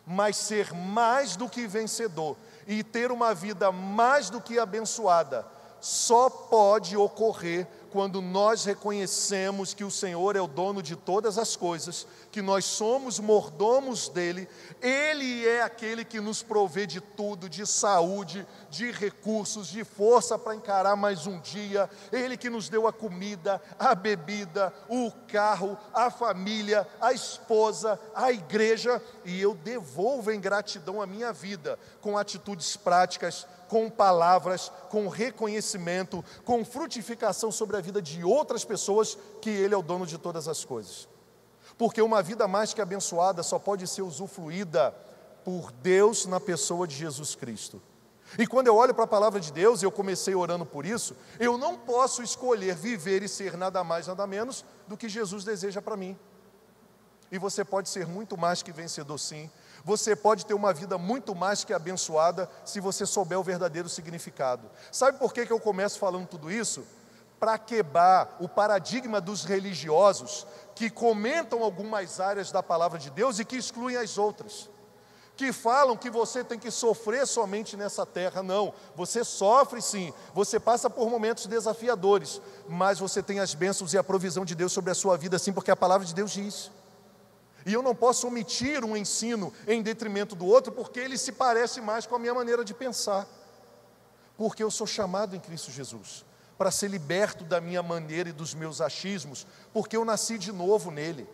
Speaker 1: Mas ser mais do que vencedor e ter uma vida mais do que abençoada, só pode ocorrer quando nós reconhecemos que o Senhor é o dono de todas as coisas, que nós somos mordomos dEle, Ele é aquele que nos provê de tudo, de saúde, de recursos, de força para encarar mais um dia, Ele que nos deu a comida, a bebida, o carro, a família, a esposa, a igreja, e eu devolvo em gratidão a minha vida, com atitudes práticas, com palavras, com reconhecimento, com frutificação sobre a vida de outras pessoas, que Ele é o dono de todas as coisas. Porque uma vida mais que abençoada só pode ser usufruída por Deus na pessoa de Jesus Cristo. E quando eu olho para a palavra de Deus, eu comecei orando por isso, eu não posso escolher viver e ser nada mais, nada menos do que Jesus deseja para mim. E você pode ser muito mais que vencedor, sim. Você pode ter uma vida muito mais que abençoada se você souber o verdadeiro significado. Sabe por que eu começo falando tudo isso? Para quebrar o paradigma dos religiosos que comentam algumas áreas da palavra de Deus e que excluem as outras. Que falam que você tem que sofrer somente nessa terra. Não, você sofre sim, você passa por momentos desafiadores, mas você tem as bênçãos e a provisão de Deus sobre a sua vida, sim, porque a palavra de Deus diz. E eu não posso omitir um ensino em detrimento do outro, porque ele se parece mais com a minha maneira de pensar. Porque eu sou chamado em Cristo Jesus para ser liberto da minha maneira e dos meus achismos, porque eu nasci de novo nele.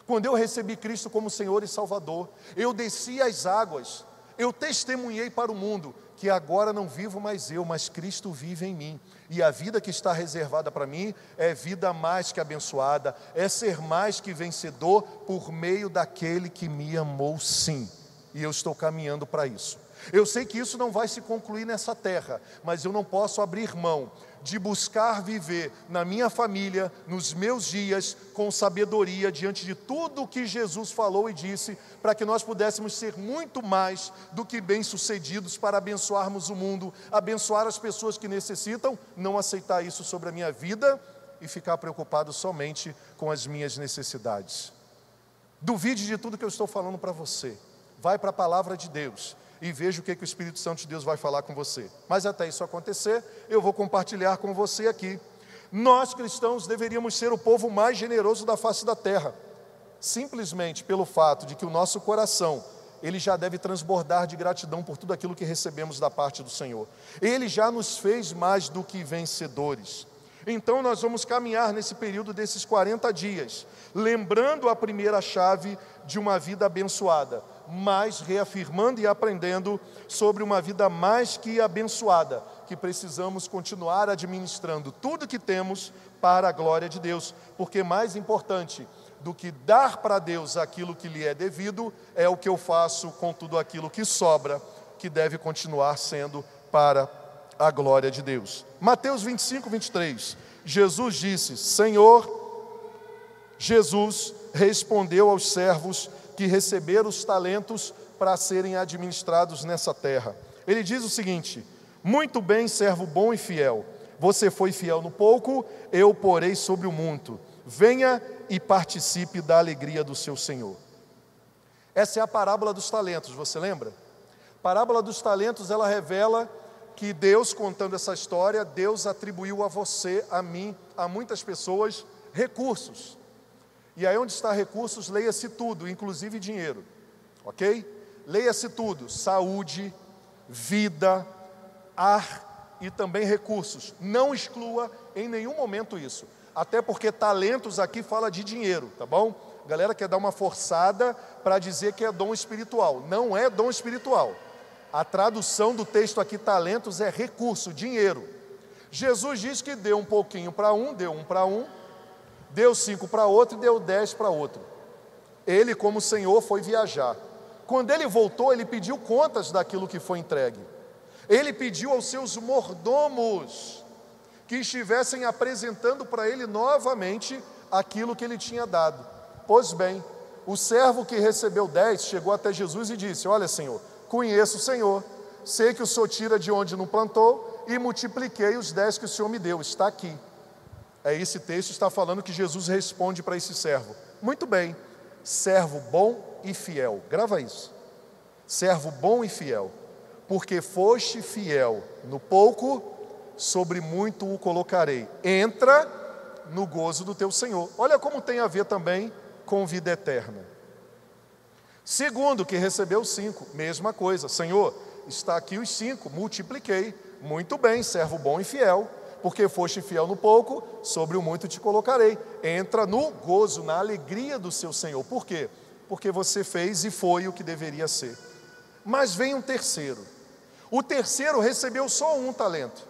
Speaker 1: Quando eu recebi Cristo como Senhor e Salvador, eu desci as águas, eu testemunhei para o mundo que agora não vivo mais eu, mas Cristo vive em mim. E a vida que está reservada para mim é vida mais que abençoada, é ser mais que vencedor por meio daquele que me amou, sim. E eu estou caminhando para isso. Eu sei que isso não vai se concluir nessa terra, mas eu não posso abrir mão de buscar viver na minha família, nos meus dias, com sabedoria, diante de tudo o que Jesus falou e disse, para que nós pudéssemos ser muito mais do que bem-sucedidos para abençoarmos o mundo, abençoar as pessoas que necessitam, não aceitar isso sobre a minha vida e ficar preocupado somente com as minhas necessidades. Duvide de tudo que eu estou falando para você, vai para a palavra de Deus e veja o que o Espírito Santo de Deus vai falar com você. Mas até isso acontecer, eu vou compartilhar com você aqui. Nós cristãos deveríamos ser o povo mais generoso da face da terra, simplesmente pelo fato de que o nosso coração, ele já deve transbordar de gratidão por tudo aquilo que recebemos da parte do Senhor. Ele já nos fez mais do que vencedores. Então nós vamos caminhar nesse período desses 40 dias, lembrando a primeira chave de uma vida abençoada, mas reafirmando e aprendendo sobre uma vida mais que abençoada, que precisamos continuar administrando tudo que temos para a glória de Deus, porque mais importante do que dar para Deus aquilo que lhe é devido, é o que eu faço com tudo aquilo que sobra, que deve continuar sendo para a glória de Deus. Mateus 25, 23, Jesus disse: Jesus respondeu aos servos que receberam os talentos para serem administrados nessa terra. Ele diz o seguinte: muito bem, servo bom e fiel, você foi fiel no pouco, eu o porei sobre o muito, venha e participe da alegria do seu Senhor. Essa é a parábola dos talentos, você lembra? A parábola dos talentos, ela revela que Deus, contando essa história, Deus atribuiu a você, a mim, a muitas pessoas, recursos. E aí onde está recursos, leia-se tudo, inclusive dinheiro, ok? Leia-se tudo, saúde, vida, ar e também recursos. Não exclua em nenhum momento isso, até porque talentos aqui fala de dinheiro, tá bom? A galera quer dar uma forçada para dizer que é dom espiritual. Não é dom espiritual. A tradução do texto aqui, talentos, é recurso, dinheiro. Jesus diz que deu um pouquinho para um, deu um para um, deu 5 para outro e deu 10 para outro. Ele, como Senhor, foi viajar. Quando ele voltou, ele pediu contas daquilo que foi entregue. Ele pediu aos seus mordomos que estivessem apresentando para ele novamente aquilo que ele tinha dado. Pois bem, o servo que recebeu 10 chegou até Jesus e disse: olha, Senhor, conheço o Senhor, sei que o Senhor tira de onde não plantou e multipliquei os 10 que o Senhor me deu, está aqui. Esse texto está falando que Jesus responde para esse servo: muito bem, servo bom e fiel. Grava isso. Servo bom e fiel, porque foste fiel no pouco, sobre muito o colocarei. Entra no gozo do teu Senhor. Olha como tem a ver também com vida eterna. Segundo, que recebeu 5, mesma coisa. Senhor, está aqui os 5, multipliquei. Muito bem, servo bom e fiel. Porque foste fiel no pouco, sobre o muito te colocarei. Entra no gozo, na alegria do seu Senhor. Por quê? Porque você fez e foi o que deveria ser. Mas vem um terceiro. O terceiro recebeu só 1 talento.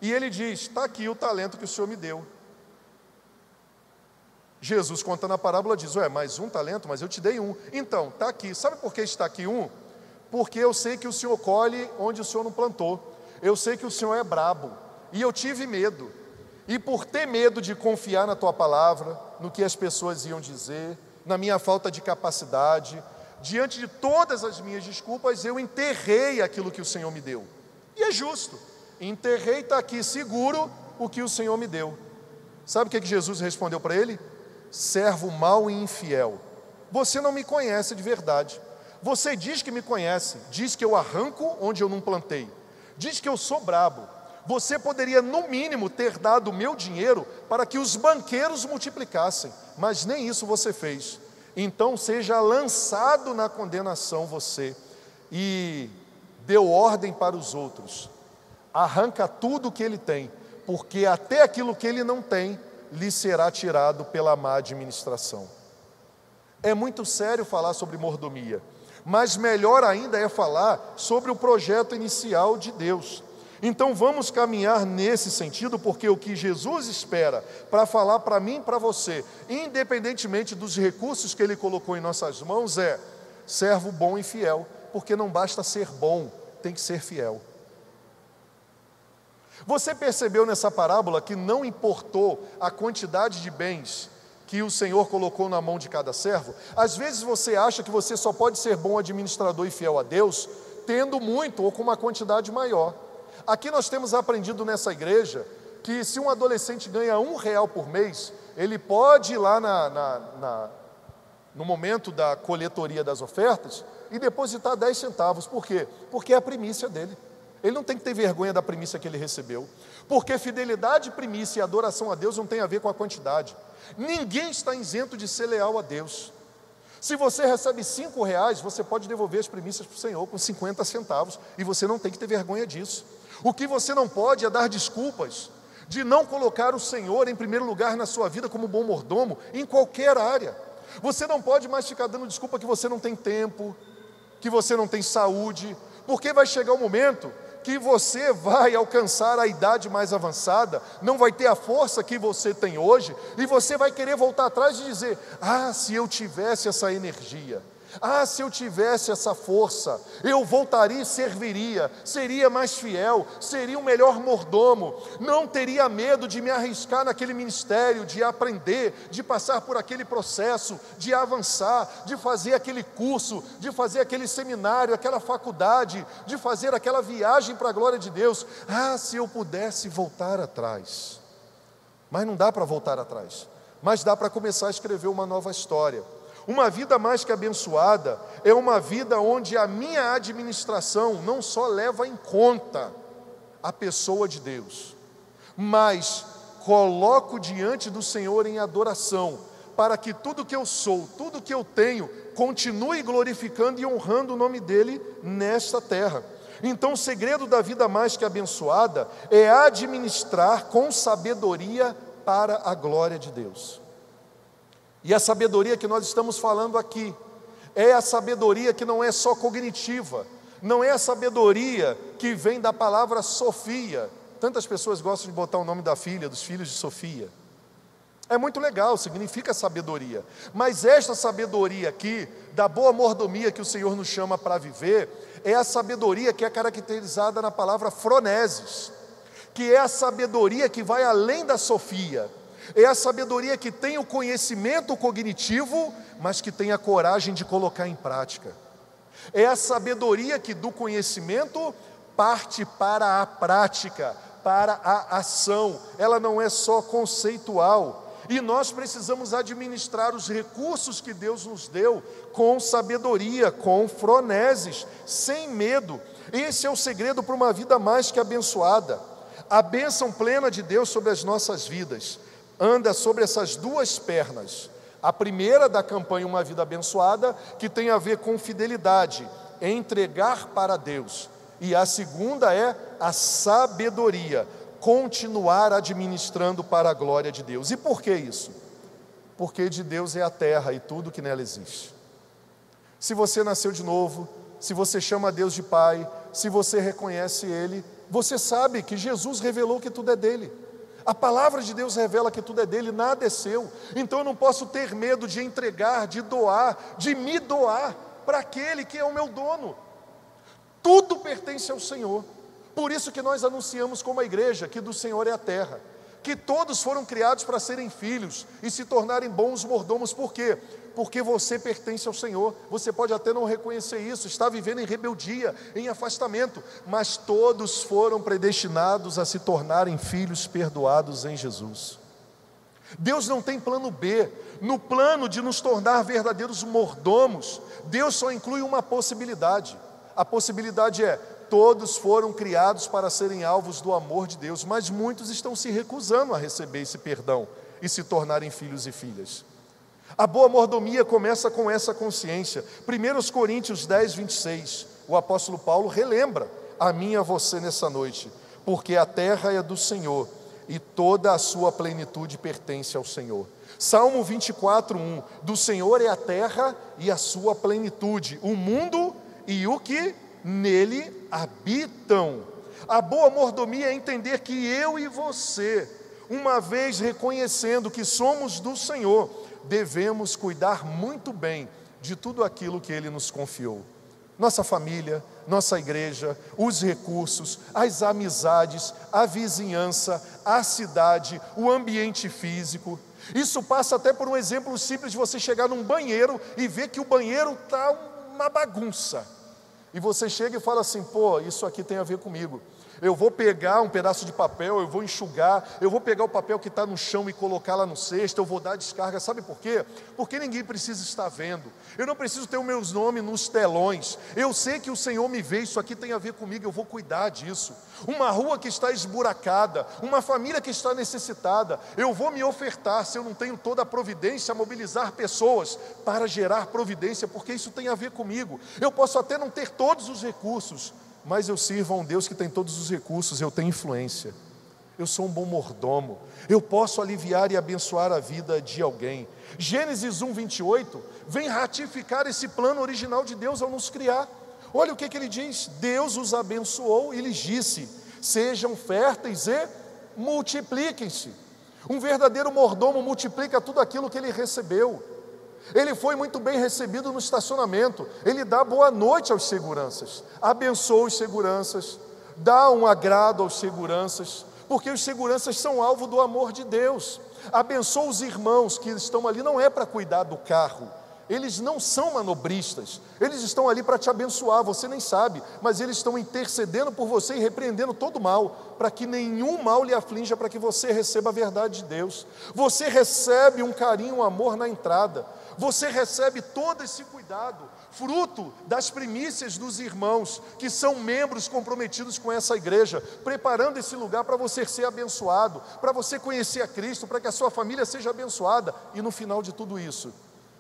Speaker 1: E ele diz, está aqui o talento que o Senhor me deu. Jesus, contando a parábola, diz, mais 1 talento, mas eu te dei 1. Então, está aqui. Sabe por que está aqui 1? Porque eu sei que o Senhor colhe onde o Senhor não plantou. Eu sei que o Senhor é brabo. E eu tive medo. E por ter medo de confiar na tua palavra, no que as pessoas iam dizer, na minha falta de capacidade, diante de todas as minhas desculpas, eu enterrei aquilo que o Senhor me deu. E é justo. Enterrei, está aqui seguro o que o Senhor me deu. Sabe o que Jesus respondeu para ele? Servo mau e infiel. Você não me conhece de verdade. Você diz que me conhece, diz que eu arranco onde eu não plantei, diz que eu sou brabo. Você poderia, no mínimo, ter dado o meu dinheiro para que os banqueiros multiplicassem, mas nem isso você fez. Então seja lançado na condenação você, e deu ordem para os outros. Arranca tudo o que ele tem, porque até aquilo que ele não tem, lhe será tirado pela má administração. É muito sério falar sobre mordomia, mas melhor ainda é falar sobre o projeto inicial de Deus. Então vamos caminhar nesse sentido, porque o que Jesus espera para falar para mim e para você, independentemente dos recursos que Ele colocou em nossas mãos, é servo bom e fiel, porque não basta ser bom, tem que ser fiel. Você percebeu nessa parábola que não importou a quantidade de bens que o Senhor colocou na mão de cada servo? Às vezes você acha que você só pode ser bom administrador e fiel a Deus tendo muito ou com uma quantidade maior. Aqui nós temos aprendido nessa igreja que se um adolescente ganha R$1 por mês, ele pode ir lá no momento da coletoria das ofertas e depositar 10 centavos. Por quê? Porque é a primícia dele. Ele não tem que ter vergonha da primícia que ele recebeu. Porque fidelidade, primícia e adoração a Deus não tem a ver com a quantidade. Ninguém está isento de ser leal a Deus. Se você recebe R$5, você pode devolver as primícias para o Senhor com 50 centavos. E você não tem que ter vergonha disso. O que você não pode é dar desculpas de não colocar o Senhor em primeiro lugar na sua vida como bom mordomo em qualquer área. Você não pode mais ficar dando desculpa que você não tem tempo, que você não tem saúde, porque vai chegar um momento que você vai alcançar a idade mais avançada, não vai ter a força que você tem hoje, e você vai querer voltar atrás e dizer, se eu tivesse essa energia, se eu tivesse essa força, eu voltaria e serviria, seria mais fiel, seria um melhor mordomo, não teria medo de me arriscar naquele ministério, de aprender, de passar por aquele processo, de avançar, de fazer aquele curso, de fazer aquele seminário, aquela faculdade, de fazer aquela viagem para a glória de Deus. Se eu pudesse voltar atrás. Mas não dá para voltar atrás, mas dá para começar a escrever uma nova história. Uma vida mais que abençoada é uma vida onde a minha administração não só leva em conta a pessoa de Deus, mas coloco diante do Senhor em adoração, para que tudo que eu sou, tudo que eu tenho, continue glorificando e honrando o nome dEle nesta terra. Então o segredo da vida mais que abençoada é administrar com sabedoria para a glória de Deus. E a sabedoria que nós estamos falando aqui é a sabedoria que não é só cognitiva, não é a sabedoria que vem da palavra Sofia. Tantas pessoas gostam de botar o nome da filha, dos filhos de Sofia. É muito legal, significa sabedoria. Mas esta sabedoria aqui, da boa mordomia que o Senhor nos chama para viver, é a sabedoria que é caracterizada na palavra phronesis, que é a sabedoria que vai além da Sofia. É a sabedoria que tem o conhecimento cognitivo, mas que tem a coragem de colocar em prática. É a sabedoria que do conhecimento parte para a prática, para a ação. Ela não é só conceitual. E nós precisamos administrar os recursos que Deus nos deu com sabedoria, com phronesis, sem medo. Esse é o segredo para uma vida mais que abençoada. A bênção plena de Deus sobre as nossas vidas anda sobre essas duas pernas. A primeira da campanha Uma Vida Abençoada, que tem a ver com fidelidade, entregar para Deus. E a segunda é a sabedoria, continuar administrando para a glória de Deus. E por que isso? Porque de Deus é a terra e tudo que nela existe. Se você nasceu de novo, se você chama Deus de Pai, se você reconhece Ele, você sabe que Jesus revelou que tudo é dele. A palavra de Deus revela que tudo é dele, nada é seu. Então eu não posso ter medo de entregar, de doar, de me doar para aquele que é o meu dono. Tudo pertence ao Senhor. Por isso que nós anunciamos como a igreja que do Senhor é a terra, que todos foram criados para serem filhos e se tornarem bons mordomos. Por quê? Porque você pertence ao Senhor. Você pode até não reconhecer isso, está vivendo em rebeldia, em afastamento, mas todos foram predestinados a se tornarem filhos perdoados em Jesus. Deus não tem plano B. No plano de nos tornar verdadeiros mordomos, Deus só inclui uma possibilidade. A possibilidade é: todos foram criados para serem alvos do amor de Deus, mas muitos estão se recusando a receber esse perdão e se tornarem filhos e filhas. A boa mordomia começa com essa consciência. 1 Coríntios 10, 26, o apóstolo Paulo relembra a mim e a você nessa noite: porque a terra é do Senhor e toda a sua plenitude pertence ao Senhor. Salmo 24, 1, do Senhor é a terra e a sua plenitude, o mundo e o que nele habitam. A boa mordomia é entender que eu e você, uma vez reconhecendo que somos do Senhor, devemos cuidar muito bem de tudo aquilo que Ele nos confiou. Nossa família, nossa igreja, os recursos, as amizades, a vizinhança, a cidade, o ambiente físico. Isso passa até por um exemplo simples de você chegar num banheiro e ver que o banheiro está uma bagunça. E você chega e fala assim: pô, isso aqui tem a ver comigo. Eu vou pegar um pedaço de papel, eu vou enxugar, eu vou pegar o papel que está no chão e colocar lá no cesto, eu vou dar descarga. Sabe por quê? Porque ninguém precisa estar vendo. Eu não preciso ter o meu nome nos telões. Eu sei que o Senhor me vê, isso aqui tem a ver comigo, eu vou cuidar disso. Uma rua que está esburacada, uma família que está necessitada, eu vou me ofertar. Se eu não tenho toda a providência, mobilizar pessoas para gerar providência, porque isso tem a ver comigo. Eu posso até não ter todos os recursos, mas eu sirvo a um Deus que tem todos os recursos, eu tenho influência. Eu sou um bom mordomo, eu posso aliviar e abençoar a vida de alguém. Gênesis 1, 28, vem ratificar esse plano original de Deus ao nos criar. Olha o que ele diz: Deus os abençoou e lhes disse: sejam férteis e multipliquem-se. Um verdadeiro mordomo multiplica tudo aquilo que ele recebeu. Ele foi muito bem recebido no estacionamento, ele dá boa noite aos seguranças, abençoa os seguranças, dá um agrado aos seguranças, porque os seguranças são alvo do amor de Deus. Abençoa os irmãos que estão ali, não é para cuidar do carro, eles não são manobristas, eles estão ali para te abençoar, você nem sabe, mas eles estão intercedendo por você e repreendendo todo mal, para que nenhum mal lhe aflinja, para que você receba a verdade de Deus. Você recebe um carinho, um amor na entrada, você recebe todo esse cuidado, fruto das primícias dos irmãos, que são membros comprometidos com essa igreja, preparando esse lugar para você ser abençoado, para você conhecer a Cristo, para que a sua família seja abençoada. E no final de tudo isso,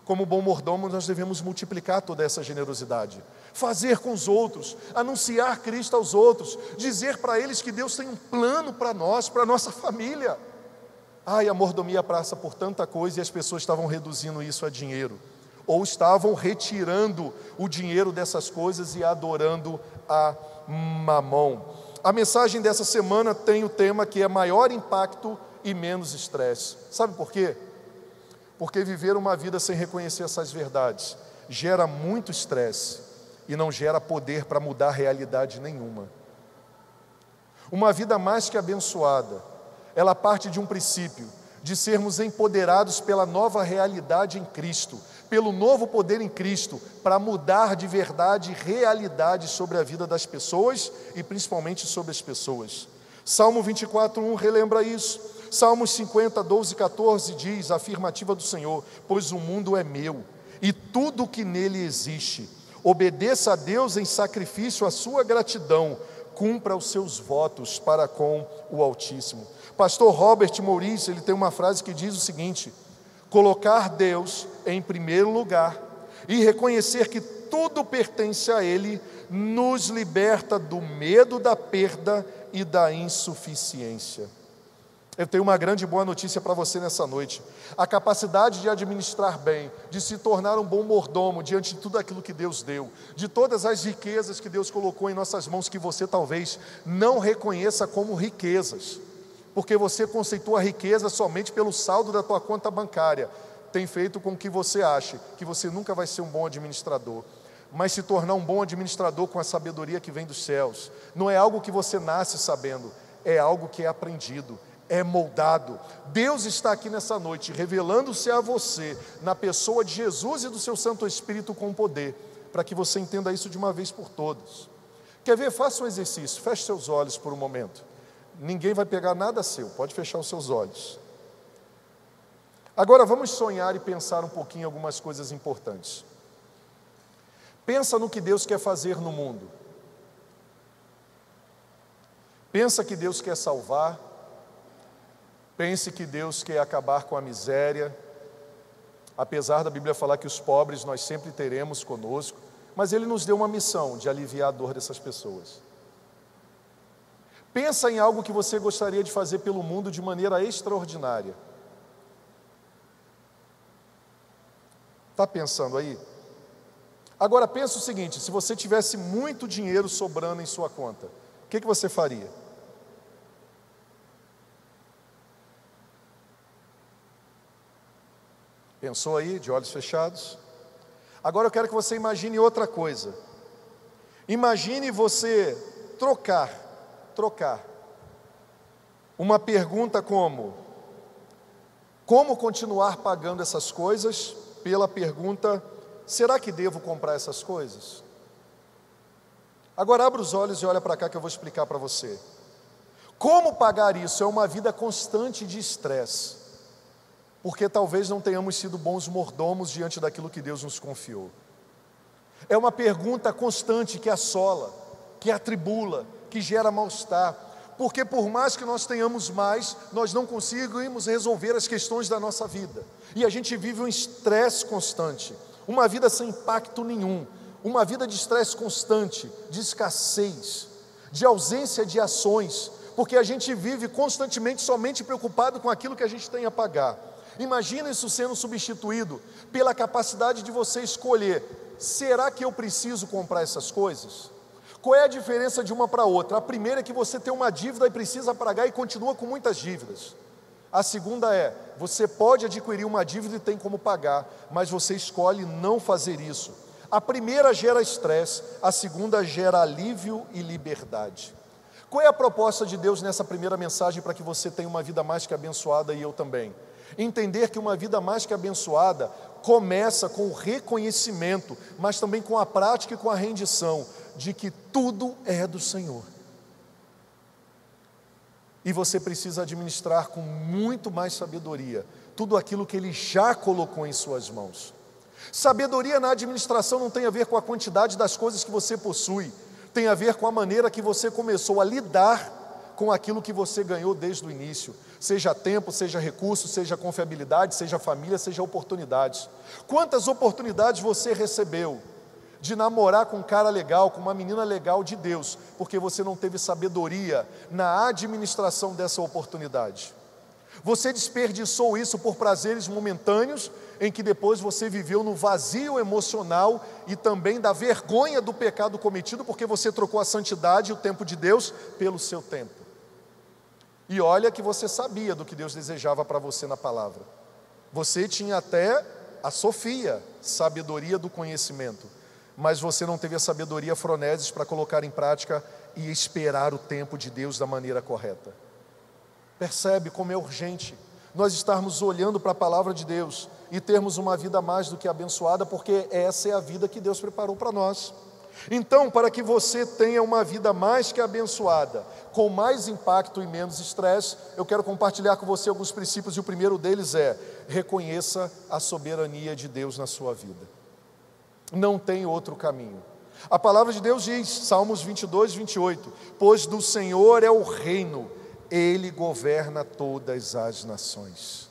Speaker 1: como bom mordomo, nós devemos multiplicar toda essa generosidade, fazer com os outros, anunciar Cristo aos outros, dizer para eles que Deus tem um plano para nós, para a nossa família. Ai, a mordomia passa por tanta coisa e as pessoas estavam reduzindo isso a dinheiro, ou estavam retirando o dinheiro dessas coisas e adorando a mamão. A mensagem dessa semana tem o tema que é maior impacto e menos estresse. Sabe por quê? Porque viver uma vida sem reconhecer essas verdades gera muito estresse e não gera poder para mudar realidade nenhuma. Uma vida mais que abençoada, ela parte de um princípio, de sermos empoderados pela nova realidade em Cristo, pelo novo poder em Cristo, para mudar de verdade e realidade sobre a vida das pessoas e principalmente sobre as pessoas. Salmo 24, 1 relembra isso. Salmos 50, 12 e 14 diz a afirmativa do Senhor: pois o mundo é meu e tudo o que nele existe. Obedeça a Deus em sacrifício à sua gratidão, cumpra os seus votos para com o Altíssimo. Pastor Robert Maurício, ele tem uma frase que diz o seguinte: colocar Deus em primeiro lugar e reconhecer que tudo pertence a Ele, nos liberta do medo da perda e da insuficiência. Eu tenho uma grande boa notícia para você nessa noite. A capacidade de administrar bem, de se tornar um bom mordomo diante de tudo aquilo que Deus deu, de todas as riquezas que Deus colocou em nossas mãos, que você talvez não reconheça como riquezas, porque você conceitua a riqueza somente pelo saldo da tua conta bancária, tem feito com que você ache que você nunca vai ser um bom administrador. Mas se tornar um bom administrador com a sabedoria que vem dos céus, não é algo que você nasce sabendo, é algo que é aprendido, é moldado. Deus está aqui nessa noite revelando-se a você na pessoa de Jesus e do seu Santo Espírito com poder, para que você entenda isso de uma vez por todas. Quer ver? Faça um exercício, feche seus olhos por um momento. Ninguém vai pegar nada seu, pode fechar os seus olhos. Agora vamos sonhar e pensar um pouquinho em algumas coisas importantes. Pensa no que Deus quer fazer no mundo. Pensa que Deus quer salvar. Pense que Deus quer acabar com a miséria. Apesar da Bíblia falar que os pobres nós sempre teremos conosco, mas Ele nos deu uma missão de aliviar a dor dessas pessoas. Pensa em algo que você gostaria de fazer pelo mundo de maneira extraordinária. Está pensando aí? Agora pensa o seguinte: se você tivesse muito dinheiro sobrando em sua conta, o que você faria? Pensou aí, de olhos fechados? Agora eu quero que você imagine outra coisa. Imagine você trocar uma pergunta como continuar pagando essas coisas, pela pergunta: será que devo comprar essas coisas? Agora abra os olhos e olha para cá que eu vou explicar para você. Como pagar isso é uma vida constante de estresse, porque talvez não tenhamos sido bons mordomos diante daquilo que Deus nos confiou. É uma pergunta constante que assola, que atribula, que gera mal-estar, porque por mais que nós tenhamos mais, nós não conseguimos resolver as questões da nossa vida, e a gente vive um estresse constante, uma vida sem impacto nenhum, uma vida de estresse constante, de escassez, de ausência de ações, porque a gente vive constantemente somente preocupado com aquilo que a gente tem a pagar. Imagina isso sendo substituído pela capacidade de você escolher: será que eu preciso comprar essas coisas? Qual é a diferença de uma para outra? A primeira é que você tem uma dívida e precisa pagar e continua com muitas dívidas. A segunda é: você pode adquirir uma dívida e tem como pagar, mas você escolhe não fazer isso. A primeira gera estresse, a segunda gera alívio e liberdade. Qual é a proposta de Deus nessa primeira mensagem para que você tenha uma vida mais que abençoada, e eu também? Entender que uma vida mais que abençoada começa com o reconhecimento, mas também com a prática e com a rendição de que tudo é do Senhor. E você precisa administrar com muito mais sabedoria tudo aquilo que Ele já colocou em suas mãos. Sabedoria na administração não tem a ver com a quantidade das coisas que você possui, tem a ver com a maneira que você começou a lidar com aquilo que você ganhou desde o início, seja tempo, seja recurso, seja confiabilidade, seja família, seja oportunidades. Quantas oportunidades você recebeu de namorar com um cara legal, com uma menina legal de Deus, porque você não teve sabedoria na administração dessa oportunidade? Você desperdiçou isso por prazeres momentâneos, em que depois você viveu no vazio emocional e também da vergonha do pecado cometido, porque você trocou a santidade e o tempo de Deus pelo seu tempo. E olha que você sabia do que Deus desejava para você na palavra. Você tinha até a Sofia, sabedoria do conhecimento, mas você não teve a sabedoria Froneses para colocar em prática e esperar o tempo de Deus da maneira correta. Percebe como é urgente nós estarmos olhando para a palavra de Deus e termos uma vida mais do que abençoada, porque essa é a vida que Deus preparou para nós. Então, para que você tenha uma vida mais que abençoada, com mais impacto e menos estresse, eu quero compartilhar com você alguns princípios, e o primeiro deles é: reconheça a soberania de Deus na sua vida. Não tem outro caminho. A palavra de Deus diz, Salmos 22, 28, pois do Senhor é o reino, Ele governa todas as nações.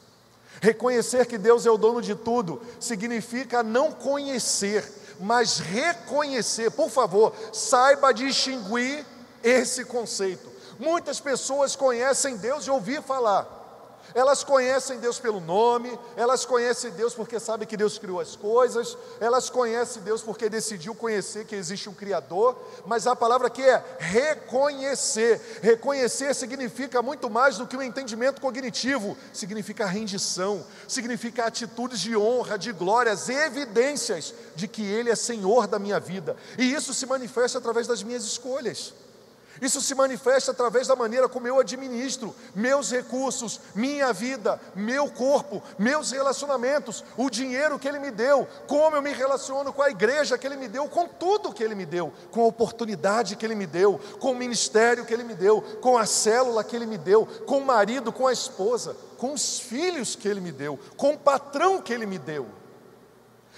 Speaker 1: Reconhecer que Deus é o dono de tudo significa não conhecer, mas reconhecer. Por favor, saiba distinguir esse conceito. Muitas pessoas conhecem Deus de ouvir falar. Elas conhecem Deus pelo nome, elas conhecem Deus porque sabem que Deus criou as coisas, elas conhecem Deus porque decidiu conhecer que existe um Criador, mas a palavra aqui é reconhecer. Reconhecer significa muito mais do que um entendimento cognitivo, significa rendição, significa atitudes de honra, de glórias, evidências de que Ele é Senhor da minha vida, e isso se manifesta através das minhas escolhas. Isso se manifesta através da maneira como eu administro meus recursos, minha vida, meu corpo, meus relacionamentos, o dinheiro que Ele me deu, como eu me relaciono com a igreja que Ele me deu, com tudo que Ele me deu, com a oportunidade que Ele me deu, com o ministério que Ele me deu, com a célula que Ele me deu, com o marido, com a esposa, com os filhos que Ele me deu, com o patrão que Ele me deu.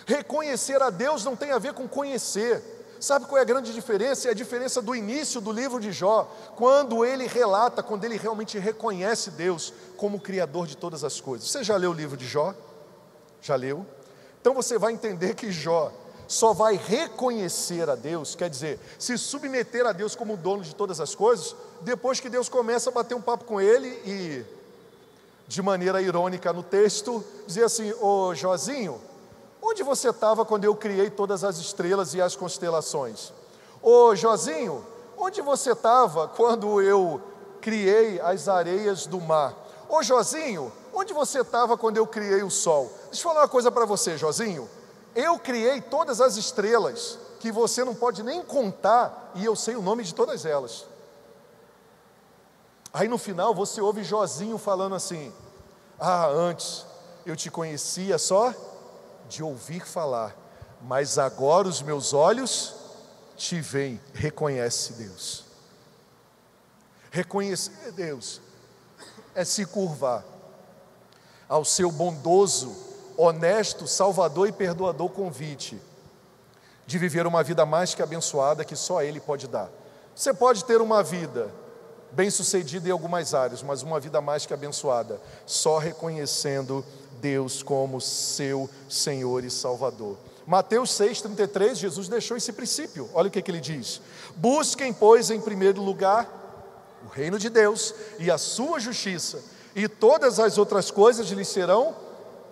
Speaker 1: Reconhecer a Deus não tem a ver com conhecer. Sabe qual é a grande diferença? É a diferença do início do livro de Jó, quando ele relata, quando ele realmente reconhece Deus como o Criador de todas as coisas. Você já leu o livro de Jó? Já leu? Então você vai entender que Jó só vai reconhecer a Deus, quer dizer, se submeter a Deus como o dono de todas as coisas, depois que Deus começa a bater um papo com ele e, de maneira irônica no texto, dizer assim: ô Józinho, onde você estava quando eu criei todas as estrelas e as constelações? Ô Józinho, onde você estava quando eu criei as areias do mar? Ô Józinho, onde você estava quando eu criei o sol? Deixa eu falar uma coisa para você, Józinho. Eu criei todas as estrelas, que você não pode nem contar, e eu sei o nome de todas elas. Aí no final você ouve Józinho falando assim: ah, antes eu te conhecia só de ouvir falar, mas agora os meus olhos te veem. Reconhece Deus. Reconhecer Deus é se curvar ao seu bondoso, honesto, salvador e perdoador convite de viver uma vida mais que abençoada que só Ele pode dar. Você pode ter uma vida bem-sucedida em algumas áreas, mas uma vida mais que abençoada só reconhecendo Deus como seu Senhor e Salvador. Mateus 6,33, Jesus deixou esse princípio. Olha o que Ele diz: busquem, pois, em primeiro lugar o reino de Deus e a sua justiça, e todas as outras coisas lhes serão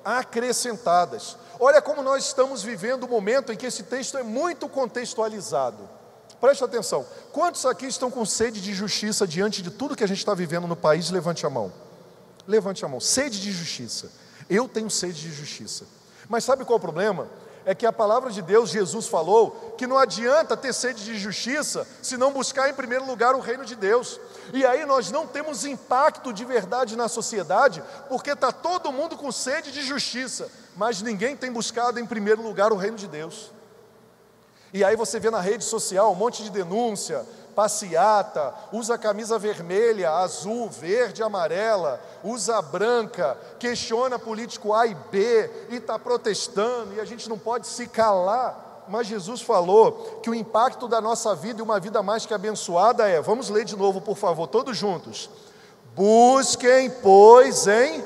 Speaker 1: acrescentadas. Olha como nós estamos vivendo um momento em que esse texto é muito contextualizado. Preste atenção. Quantos aqui estão com sede de justiça diante de tudo que a gente está vivendo no país? Levante a mão. Levante a mão. Sede de justiça. Eu tenho sede de justiça. Mas sabe qual é o problema? É que a palavra de Deus, Jesus falou que não adianta ter sede de justiça se não buscar em primeiro lugar o reino de Deus. E aí nós não temos impacto de verdade na sociedade, porque está todo mundo com sede de justiça, mas ninguém tem buscado em primeiro lugar o reino de Deus. E aí você vê na rede social um monte de denúncia, passeata, usa camisa vermelha, azul, verde, amarela, usa branca, questiona político A e B, e está protestando, e a gente não pode se calar. Mas Jesus falou que o impacto da nossa vida e uma vida mais que abençoada é, vamos ler de novo por favor, todos juntos: busquem, pois, em...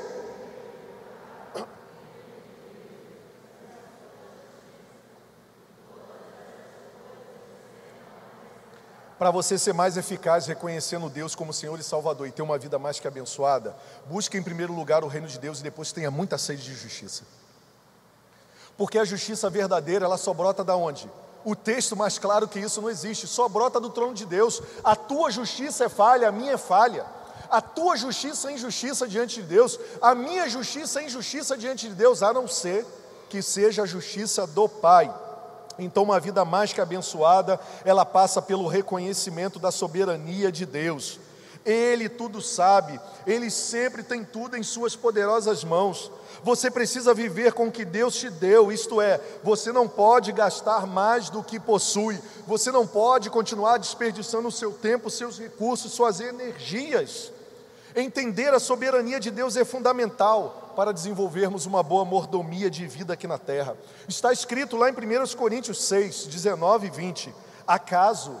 Speaker 1: Para você ser mais eficaz reconhecendo Deus como Senhor e Salvador e ter uma vida mais que abençoada, busque em primeiro lugar o reino de Deus e depois tenha muita sede de justiça. Porque a justiça verdadeira, ela só brota da onde? O texto mais claro que isso não existe, só brota do trono de Deus. A tua justiça é falha, a minha é falha. A tua justiça é injustiça diante de Deus, a minha justiça é injustiça diante de Deus, a não ser que seja a justiça do Pai. Então uma vida mais que abençoada, ela passa pelo reconhecimento da soberania de Deus. Ele tudo sabe, Ele sempre tem tudo em suas poderosas mãos. Você precisa viver com o que Deus te deu, isto é, você não pode gastar mais do que possui, você não pode continuar desperdiçando o seu tempo, seus recursos, suas energias. Entender a soberania de Deus é fundamental para desenvolvermos uma boa mordomia de vida aqui na terra. Está escrito lá em 1 Coríntios 6, 19 e 20: acaso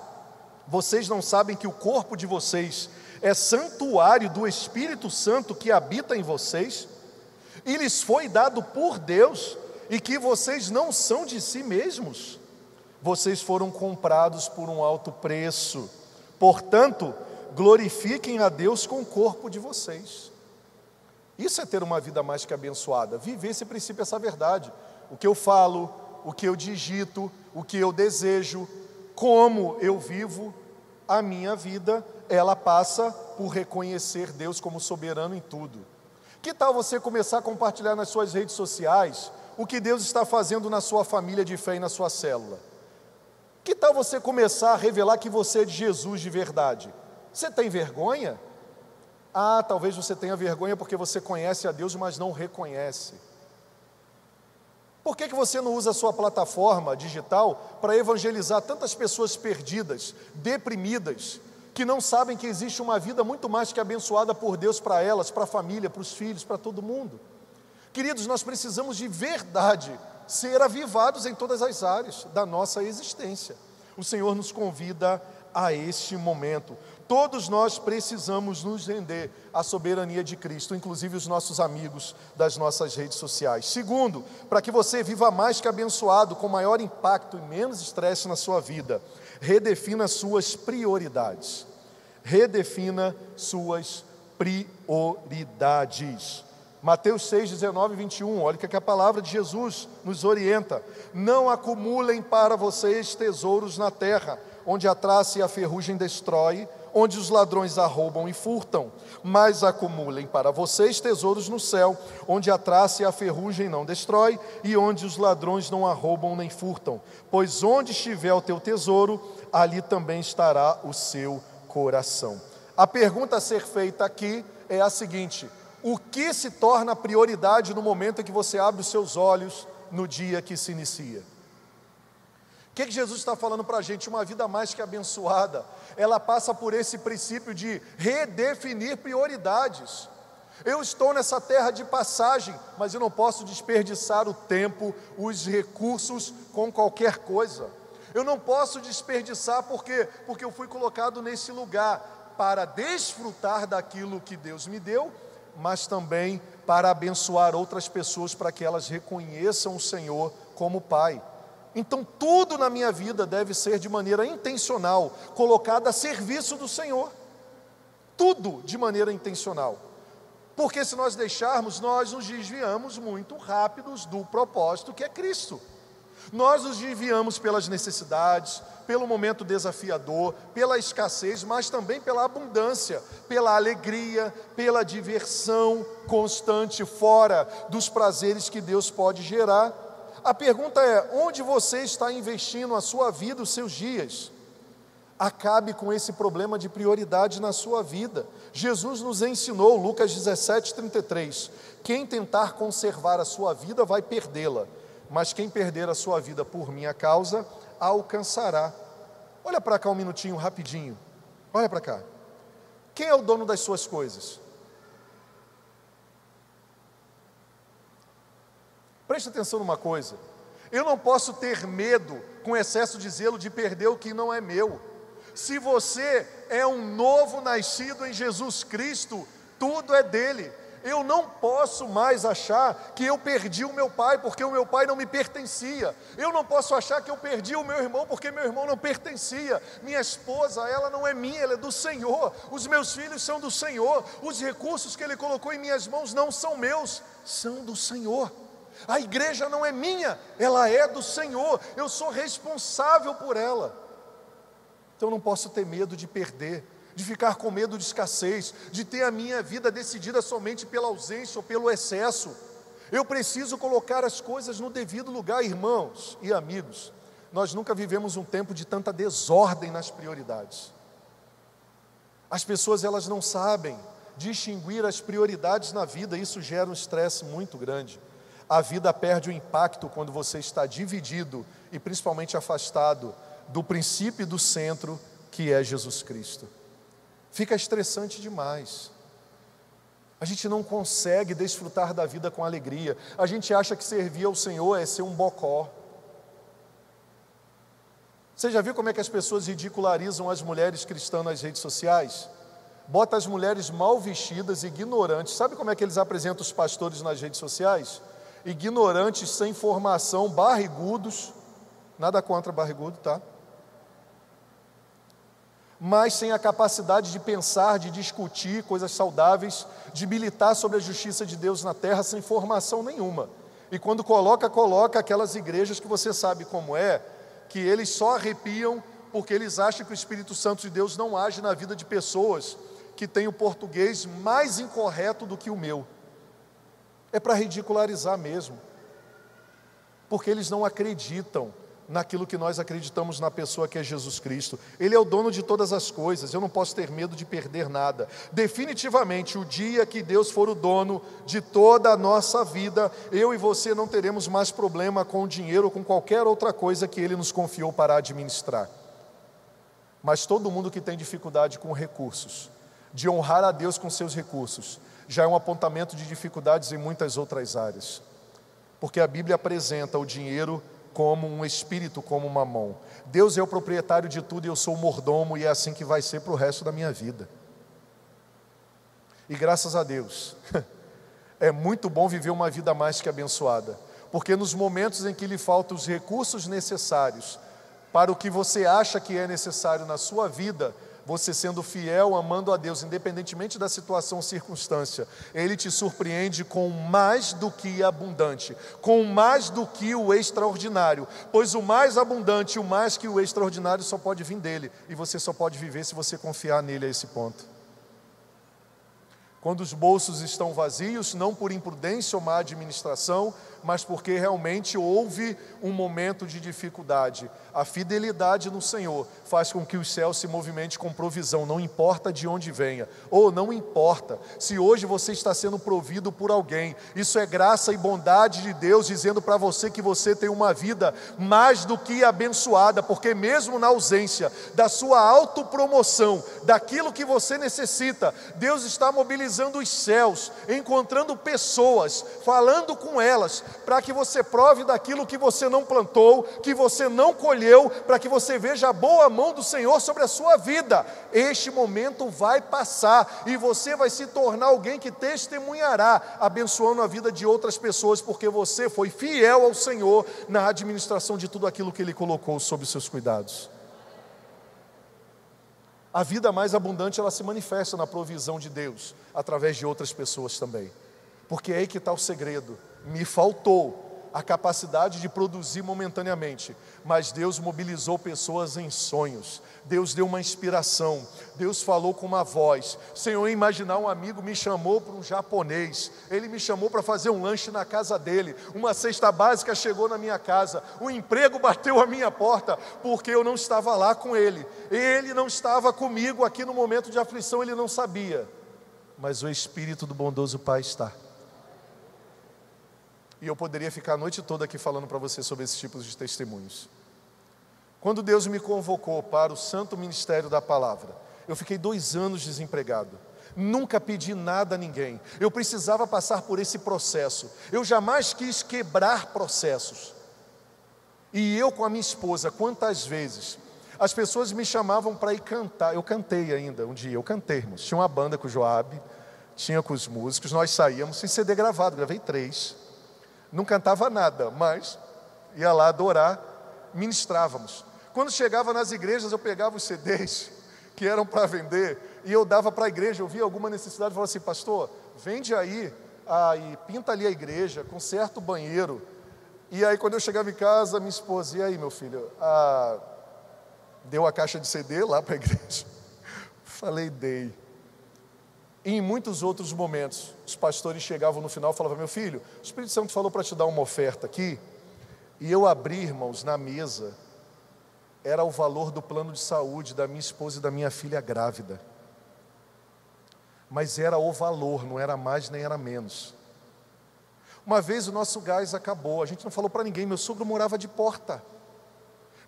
Speaker 1: vocês não sabem que o corpo de vocês é santuário do Espírito Santo que habita em vocês, e lhes foi dado por Deus, e que vocês não são de si mesmos? Vocês foram comprados por um alto preço. Portanto, glorifiquem a Deus com o corpo de vocês. Isso é ter uma vida mais que abençoada, viver esse princípio, essa verdade. O que eu falo, o que eu digito, o que eu desejo, como eu vivo a minha vida, ela passa por reconhecer Deus como soberano em tudo. Que tal você começar a compartilhar nas suas redes sociais o que Deus está fazendo na sua família de fé e na sua célula? Que tal você começar a revelar que você é de Jesus de verdade? Você tem vergonha? Ah, talvez você tenha vergonha porque você conhece a Deus, mas não o reconhece. Por que você não usa a sua plataforma digital para evangelizar tantas pessoas perdidas, deprimidas, que não sabem que existe uma vida muito mais que abençoada por Deus para elas, para a família, para os filhos, para todo mundo? Queridos, nós precisamos de verdade ser avivados em todas as áreas da nossa existência. O Senhor nos convida a este momento. Todos nós precisamos nos render à soberania de Cristo, inclusive os nossos amigos das nossas redes sociais. Segundo, para que você viva mais que abençoado, com maior impacto e menos estresse na sua vida, redefina suas prioridades. Redefina suas prioridades. Mateus 6, 19 e 21, olha o que a palavra de Jesus nos orienta: não acumulem para vocês tesouros na terra, onde a traça e a ferrugem destrói, onde os ladrões arrombam e furtam, mas acumulem para vocês tesouros no céu, onde a traça e a ferrugem não destrói, e onde os ladrões não arrombam nem furtam, pois onde estiver o teu tesouro, ali também estará o seu coração. A pergunta a ser feita aqui é a seguinte: o que se torna prioridade no momento em que você abre os seus olhos no dia que se inicia? O que Jesus está falando para a gente? Uma vida mais que abençoada, ela passa por esse princípio de redefinir prioridades. Eu estou nessa terra de passagem, mas eu não posso desperdiçar o tempo, os recursos com qualquer coisa. Eu não posso desperdiçar porque eu fui colocado nesse lugar para desfrutar daquilo que Deus me deu, mas também para abençoar outras pessoas, para que elas reconheçam o Senhor como Pai. Então tudo na minha vida deve ser de maneira intencional, colocado a serviço do Senhor. Tudo de maneira intencional. Porque se nós deixarmos, nós nos desviamos muito rápidos do propósito que é Cristo. Nós nos desviamos pelas necessidades, pelo momento desafiador, pela escassez, mas também pela abundância, pela alegria, pela diversão constante, fora dos prazeres que Deus pode gerar. A pergunta é: onde você está investindo a sua vida, os seus dias? Acabe com esse problema de prioridade na sua vida. Jesus nos ensinou, Lucas 17, 33, quem tentar conservar a sua vida vai perdê-la, mas quem perder a sua vida por minha causa, a alcançará. Olha para cá um minutinho, rapidinho. Olha para cá. Quem é o dono das suas coisas? Preste atenção numa coisa: eu não posso ter medo, com excesso de zelo, de perder o que não é meu. Se você é um novo nascido em Jesus Cristo, tudo é dele. Eu não posso mais achar que eu perdi o meu pai, porque o meu pai não me pertencia. Eu não posso achar que eu perdi o meu irmão, porque meu irmão não pertencia. Minha esposa, ela não é minha, ela é do Senhor. Os meus filhos são do Senhor. Os recursos que Ele colocou em minhas mãos não são meus, são do Senhor. A igreja não é minha, ela é do Senhor. Eu sou responsável por ela. Então eu não posso ter medo de perder, de ficar com medo de escassez, de ter a minha vida decidida somente pela ausência ou pelo excesso. Eu preciso colocar as coisas no devido lugar. Irmãos e amigos, nós nunca vivemos um tempo de tanta desordem nas prioridades. As pessoas, elas não sabem distinguir as prioridades na vida, isso gera um estresse muito grande. A vida perde o impacto quando você está dividido e principalmente afastado do princípio e do centro, que é Jesus Cristo. Fica estressante demais. A gente não consegue desfrutar da vida com alegria. A gente acha que servir ao Senhor é ser um bocó. Você já viu como é que as pessoas ridicularizam as mulheres cristãs nas redes sociais? Bota as mulheres mal vestidas, ignorantes. Sabe como é que eles apresentam os pastores nas redes sociais? Ignorantes, sem formação, barrigudos. Nada contra barrigudo, tá? Mas sem a capacidade de pensar, de discutir coisas saudáveis, de militar sobre a justiça de Deus na terra, sem formação nenhuma. E quando coloca aquelas igrejas que você sabe como é, que eles só arrepiam porque eles acham que o Espírito Santo de Deus não age na vida de pessoas que têm o português mais incorreto do que o meu. É para ridicularizar mesmo, porque eles não acreditam naquilo que nós acreditamos na pessoa que é Jesus Cristo. Ele é o dono de todas as coisas, eu não posso ter medo de perder nada. Definitivamente, o dia que Deus for o dono de toda a nossa vida, eu e você não teremos mais problema com o dinheiro ou com qualquer outra coisa que Ele nos confiou para administrar. Mas todo mundo que tem dificuldade com recursos, de honrar a Deus com seus recursos, já é um apontamento de dificuldades em muitas outras áreas. Porque a Bíblia apresenta o dinheiro como um espírito, como uma mão. Deus é o proprietário de tudo e eu sou o mordomo, e é assim que vai ser para o resto da minha vida. E graças a Deus, é muito bom viver uma vida mais que abençoada, porque nos momentos em que lhe faltam os recursos necessários para o que você acha que é necessário na sua vida, você sendo fiel, amando a Deus, independentemente da situação ou circunstância, Ele te surpreende com mais do que abundante, com mais do que o extraordinário, pois o mais abundante, o mais que o extraordinário só pode vir dEle, e você só pode viver se você confiar nele a esse ponto. Quando os bolsos estão vazios, não por imprudência ou má administração, mas porque realmente houve um momento de dificuldade. A fidelidade no Senhor faz com que os céus se movimentem com provisão, não importa de onde venha, ou não importa se hoje você está sendo provido por alguém. Isso é graça e bondade de Deus dizendo para você que você tem uma vida mais do que abençoada, porque mesmo na ausência da sua autopromoção, daquilo que você necessita, Deus está mobilizando os céus, encontrando pessoas, falando com elas, para que você prove daquilo que você não plantou, que você não colheu, para que você veja a boa mão do Senhor sobre a sua vida. Este momento vai passar e você vai se tornar alguém que testemunhará, abençoando a vida de outras pessoas, porque você foi fiel ao Senhor na administração de tudo aquilo que Ele colocou sob os seus cuidados. A vida mais abundante, ela se manifesta na provisão de Deus, através de outras pessoas também, porque é aí que está o segredo. Me faltou a capacidade de produzir momentaneamente, mas Deus mobilizou pessoas em sonhos, Deus deu uma inspiração, Deus falou com uma voz. Senhor, imaginar um amigo me chamou para um japonês, ele me chamou para fazer um lanche na casa dele, uma cesta básica chegou na minha casa, o emprego bateu à minha porta, porque eu não estava lá com ele não estava comigo aqui no momento de aflição, ele não sabia, mas o Espírito do bondoso Pai está. E eu poderia ficar a noite toda aqui falando para você sobre esses tipos de testemunhos. Quando Deus me convocou para o santo ministério da palavra, eu fiquei 2 anos desempregado. Nunca pedi nada a ninguém. Eu precisava passar por esse processo. Eu jamais quis quebrar processos. E eu com a minha esposa, quantas vezes as pessoas me chamavam para ir cantar. Eu cantei ainda, um dia, eu cantei, irmãos. Tinha uma banda com o Joabe, tinha com os músicos, nós saíamos sem CD gravado, gravei 3. Não cantava nada, mas ia lá adorar, ministrávamos. Quando chegava nas igrejas, eu pegava os CDs que eram para vender e eu dava para a igreja. Eu via alguma necessidade e falava assim: pastor, vende aí, e pinta ali a igreja, conserta o banheiro. E aí quando eu chegava em casa, minha esposa: e aí, meu filho, deu a caixa de CD lá para a igreja? Falei: dei. E em muitos outros momentos, os pastores chegavam no final e falavam: meu filho, o Espírito Santo falou para te dar uma oferta aqui. E eu abri, irmãos, na mesa, era o valor do plano de saúde da minha esposa e da minha filha grávida. Mas era o valor, não era mais nem era menos. Uma vez o nosso gás acabou, a gente não falou para ninguém, meu sogro morava de porta.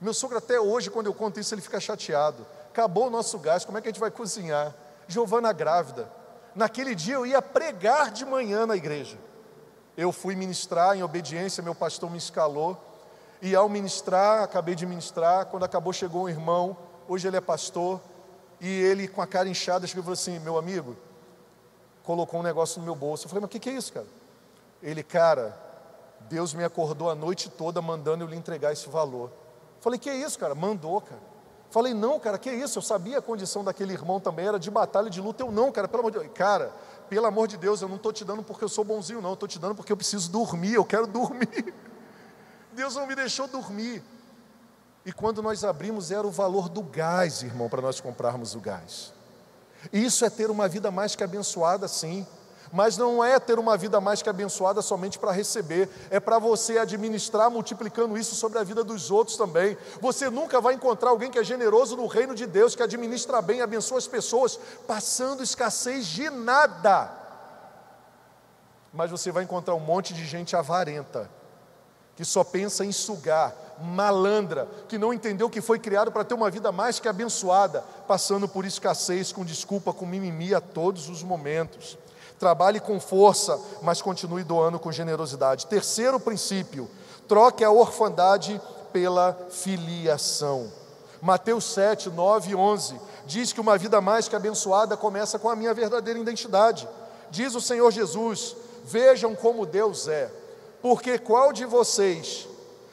Speaker 1: Meu sogro até hoje, quando eu conto isso, ele fica chateado. Acabou o nosso gás, como é que a gente vai cozinhar? Giovana grávida. Naquele dia eu ia pregar de manhã na igreja. Eu fui ministrar em obediência, meu pastor me escalou. E ao ministrar, acabei de ministrar, quando acabou chegou um irmão, hoje ele é pastor, e ele com a cara inchada chegou e falou assim: meu amigo, colocou um negócio no meu bolso. Eu falei: mas o que é isso, cara? Ele: cara, Deus me acordou a noite toda mandando eu lhe entregar esse valor. Eu falei: que é isso, cara? Mandou, cara. Eu falei: não, cara, que é isso? Eu sabia a condição daquele irmão também, era de batalha, de luta. Eu: não, cara, pelo amor de Deus. Cara, pelo amor de Deus, eu não estou te dando porque eu sou bonzinho, não. Eu estou te dando porque eu preciso dormir, eu quero dormir. Deus não me deixou dormir. E quando nós abrimos, era o valor do gás, irmão, para nós comprarmos o gás. Isso é ter uma vida mais que abençoada, sim. Mas não é ter uma vida mais que abençoada somente para receber. É para você administrar, multiplicando isso sobre a vida dos outros também. Você nunca vai encontrar alguém que é generoso no reino de Deus, que administra bem, abençoa as pessoas, passando escassez de nada. Mas você vai encontrar um monte de gente avarenta, que só pensa em sugar, malandra, que não entendeu que foi criado para ter uma vida mais que abençoada, passando por escassez, com desculpa, com mimimi a todos os momentos. Trabalhe com força, mas continue doando com generosidade. Terceiro princípio: troque a orfandade pela filiação. Mateus 7, 9 e 11 diz que uma vida mais que abençoada começa com a minha verdadeira identidade. Diz o Senhor Jesus: vejam como Deus é. Porque qual de vocês,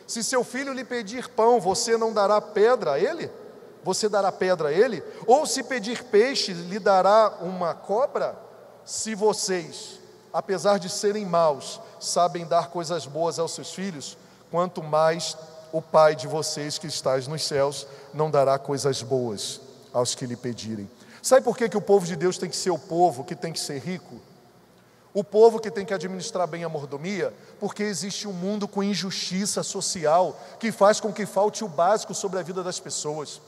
Speaker 1: se seu filho lhe pedir pão, você não dará pedra a ele? Você dará pedra a ele? Ou se pedir peixe, lhe dará uma cobra? Se vocês, apesar de serem maus, sabem dar coisas boas aos seus filhos, quanto mais o Pai de vocês que está nos céus não dará coisas boas aos que lhe pedirem. Sabe por que o povo de Deus tem que ser o povo que tem que ser rico? O povo que tem que administrar bem a mordomia, porque existe um mundo com injustiça social que faz com que falte o básico sobre a vida das pessoas.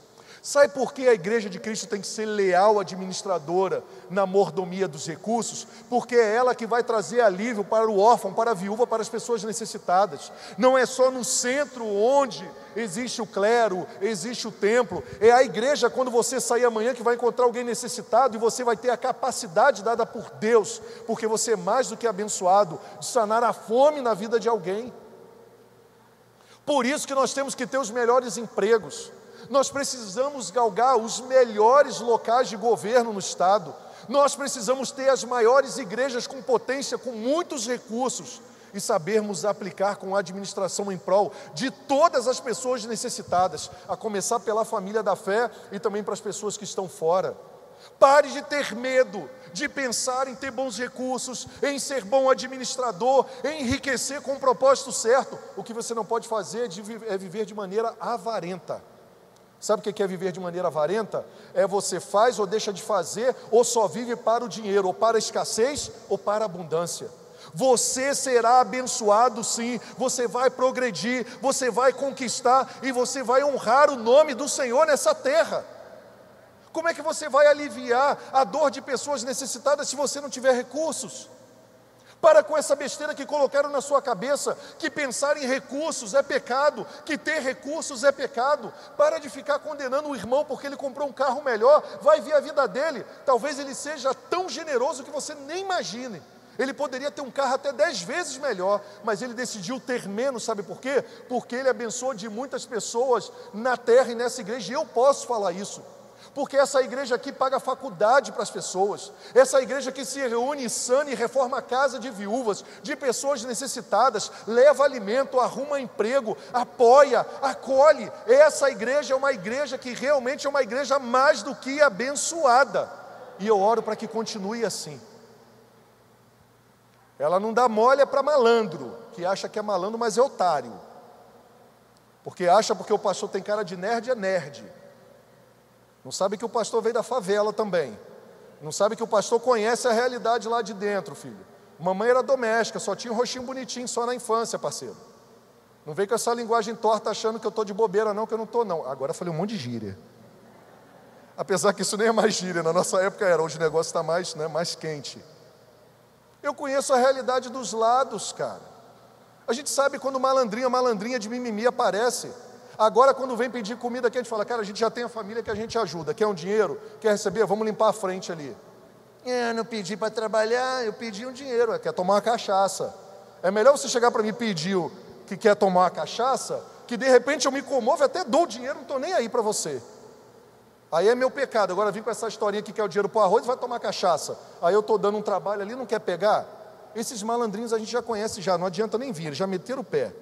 Speaker 1: Sabe por que a igreja de Cristo tem que ser leal administradora na mordomia dos recursos? Porque é ela que vai trazer alívio para o órfão, para a viúva, para as pessoas necessitadas. Não é só no centro onde existe o clero, existe o templo. É a igreja, quando você sair amanhã, que vai encontrar alguém necessitado, e você vai ter a capacidade dada por Deus, porque você é mais do que abençoado, de sanar a fome na vida de alguém. Por isso que nós temos que ter os melhores empregos. Nós precisamos galgar os melhores locais de governo no estado. Nós precisamos ter as maiores igrejas com potência, com muitos recursos, e sabermos aplicar com administração em prol de todas as pessoas necessitadas, a começar pela família da fé e também para as pessoas que estão fora. Pare de ter medo de pensar em ter bons recursos, em ser bom administrador, em enriquecer com o propósito certo. O que você não pode fazer é viver de maneira avarenta. Sabe o que é viver de maneira avarenta? É você faz ou deixa de fazer, ou só vive para o dinheiro, ou para a escassez, ou para a abundância. Você será abençoado sim, você vai progredir, você vai conquistar, e você vai honrar o nome do Senhor nessa terra. Como é que você vai aliviar a dor de pessoas necessitadas se você não tiver recursos? Para com essa besteira que colocaram na sua cabeça, que pensar em recursos é pecado, que ter recursos é pecado. Para de ficar condenando o irmão porque ele comprou um carro melhor. Vai ver a vida dele, talvez ele seja tão generoso que você nem imagine. Ele poderia ter um carro até 10 vezes melhor, mas ele decidiu ter menos, sabe por quê? Porque ele abençoou de muitas pessoas na terra e nessa igreja, e eu posso falar isso. Porque essa igreja aqui paga faculdade para as pessoas, essa igreja que se reúne, sana e reforma a casa de viúvas, de pessoas necessitadas, leva alimento, arruma emprego, apoia, acolhe. Essa igreja é uma igreja que realmente é uma igreja mais do que abençoada, e eu oro para que continue assim. Ela não dá mole para malandro, que acha que é malandro, mas é otário, porque acha porque o pastor tem cara de nerd, é nerd. Não sabe que o pastor veio da favela também. Não sabe que o pastor conhece a realidade lá de dentro, filho. Mamãe era doméstica, só tinha um rostinho bonitinho, só na infância, parceiro. Não vem com essa linguagem torta achando que eu estou de bobeira não, que eu não estou não. Agora eu falei um monte de gíria. Apesar que isso nem é mais gíria, na nossa época era, hoje o negócio está mais, mais quente. Eu conheço a realidade dos lados, cara. A gente sabe quando malandrinha de mimimi aparece. Agora quando vem pedir comida aqui, a gente fala, cara, a gente já tem a família que a gente ajuda, quer um dinheiro, quer receber, vamos limpar a frente ali. Eu não pedi para trabalhar, eu pedi um dinheiro, quer tomar uma cachaça. É melhor você chegar para mim e pedir que quer tomar uma cachaça, que de repente eu me comovo, até dou o dinheiro, não estou nem aí para você. Aí é meu pecado. Agora vim com essa historinha que quer o dinheiro para o arroz e vai tomar cachaça. Aí eu estou dando um trabalho ali, não quer pegar? Esses malandrinhos a gente já conhece já, não adianta nem vir, já meteram o pé.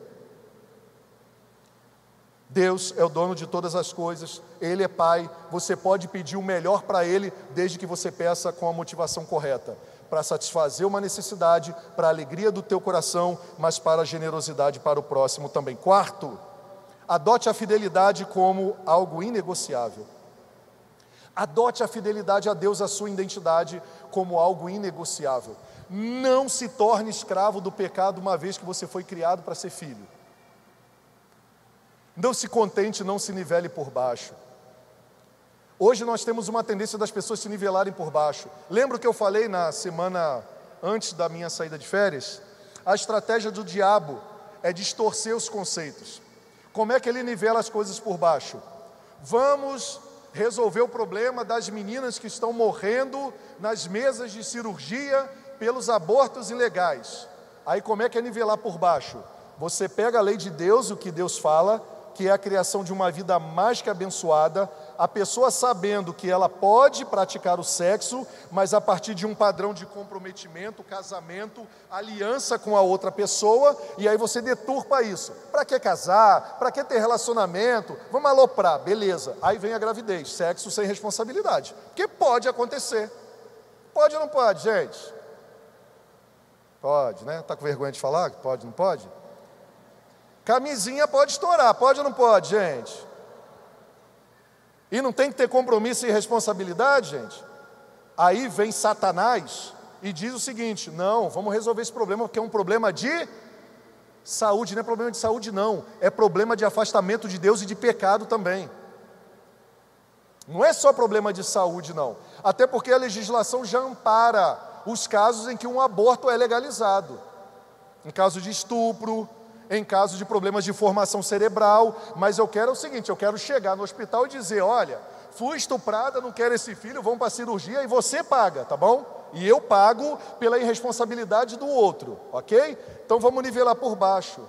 Speaker 1: Deus é o dono de todas as coisas, Ele é Pai, você pode pedir o melhor para Ele, desde que você peça com a motivação correta, para satisfazer uma necessidade, para a alegria do teu coração, mas para a generosidade para o próximo também. Quarto, adote a fidelidade como algo inegociável. Adote a fidelidade a Deus, a sua identidade, como algo inegociável. Não se torne escravo do pecado uma vez que você foi criado para ser filho. Não se contente, não se nivele por baixo. Hoje nós temos uma tendência das pessoas se nivelarem por baixo. Lembra o que eu falei na semana antes da minha saída de férias? A estratégia do diabo é distorcer os conceitos. Como é que ele nivela as coisas por baixo? Vamos resolver o problema das meninas que estão morrendo nas mesas de cirurgia pelos abortos ilegais. Aí como é que é nivelar por baixo? Você pega a lei de Deus, o que Deus fala, que é a criação de uma vida mais que abençoada, a pessoa sabendo que ela pode praticar o sexo, mas a partir de um padrão de comprometimento, casamento, aliança com a outra pessoa, e aí você deturpa isso. Para que casar? Para que ter relacionamento? Vamos aloprar, beleza. Aí vem a gravidez, sexo sem responsabilidade, porque pode acontecer. Pode ou não pode, gente? Pode, né? Está com vergonha de falar? Pode, não pode? Camisinha pode estourar, pode ou não pode, gente? E não tem que ter compromisso e responsabilidade, gente? Aí vem Satanás e diz o seguinte: não, vamos resolver esse problema, porque é um problema de saúde. Não é problema de saúde, não, é problema de afastamento de Deus e de pecado também. Não é só problema de saúde, não. Até porque a legislação já ampara os casos em que um aborto é legalizado. Em caso de estupro, em caso de problemas de formação cerebral. Mas eu quero o seguinte, eu quero chegar no hospital e dizer: olha, fui estuprada, não quero esse filho, vamos para a cirurgia e você paga, tá bom? E eu pago pela irresponsabilidade do outro, ok? Então vamos nivelar por baixo,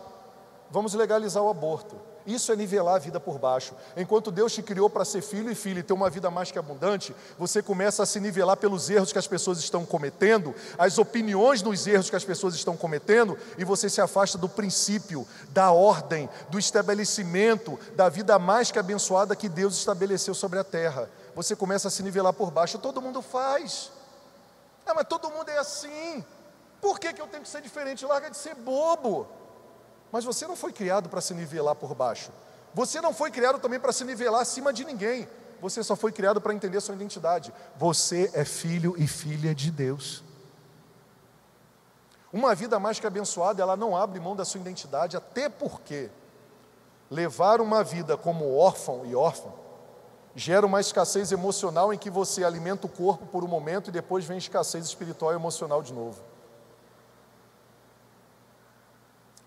Speaker 1: vamos legalizar o aborto. Isso é nivelar a vida por baixo. Enquanto Deus te criou para ser filho e filha e ter uma vida mais que abundante, você começa a se nivelar pelos erros que as pessoas estão cometendo, as opiniões dos erros que as pessoas estão cometendo, e você se afasta do princípio, da ordem, do estabelecimento, da vida mais que abençoada que Deus estabeleceu sobre a terra. Você começa a se nivelar por baixo. Todo mundo faz. Mas todo mundo é assim. Por que eu tenho que ser diferente? Larga de ser bobo. Mas você não foi criado para se nivelar por baixo. Você não foi criado também para se nivelar acima de ninguém. Você só foi criado para entender sua identidade. Você é filho e filha de Deus. Uma vida mais que abençoada, ela não abre mão da sua identidade, até porque levar uma vida como órfão e órfã gera uma escassez emocional em que você alimenta o corpo por um momento e depois vem escassez espiritual e emocional de novo.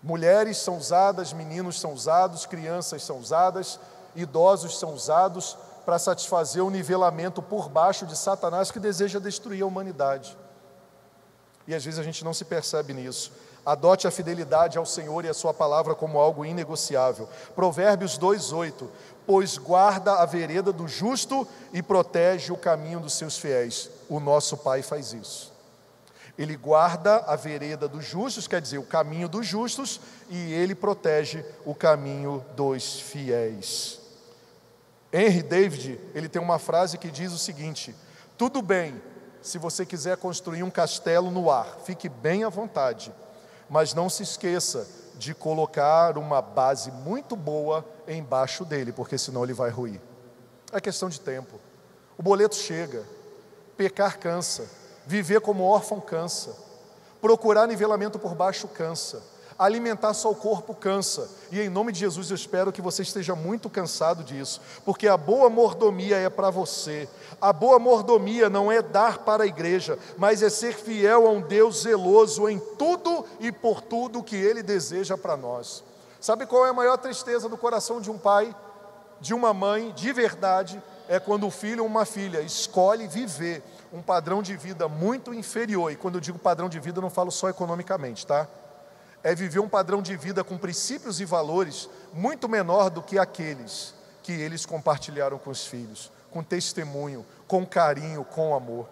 Speaker 1: Mulheres são usadas, meninos são usados, crianças são usadas, idosos são usados para satisfazer o nivelamento por baixo de Satanás, que deseja destruir a humanidade. E às vezes a gente não se percebe nisso. Adote a fidelidade ao Senhor e a sua palavra como algo inegociável. Provérbios 2:8: pois guarda a vereda do justo e protege o caminho dos seus fiéis. O nosso Pai faz isso. Ele guarda a vereda dos justos, quer dizer, o caminho dos justos, e Ele protege o caminho dos fiéis. Henry David, ele tem uma frase que diz o seguinte: tudo bem, se você quiser construir um castelo no ar, fique bem à vontade, mas não se esqueça de colocar uma base muito boa embaixo dele, porque senão ele vai ruir. É questão de tempo. O boleto chega, pecar cansa, viver como órfão cansa, procurar nivelamento por baixo cansa, alimentar só o corpo cansa, e em nome de Jesus eu espero que você esteja muito cansado disso, porque a boa mordomia é para você. A boa mordomia não é dar para a igreja, mas é ser fiel a um Deus zeloso em tudo e por tudo que Ele deseja para nós. Sabe qual é a maior tristeza do coração de um pai, de uma mãe, de verdade, é quando o filho ou uma filha escolhe viver um padrão de vida muito inferior. E quando eu digo padrão de vida, eu não falo só economicamente, tá? É viver um padrão de vida com princípios e valores muito menor do que aqueles que eles compartilharam com os filhos, com testemunho, com carinho, com amor.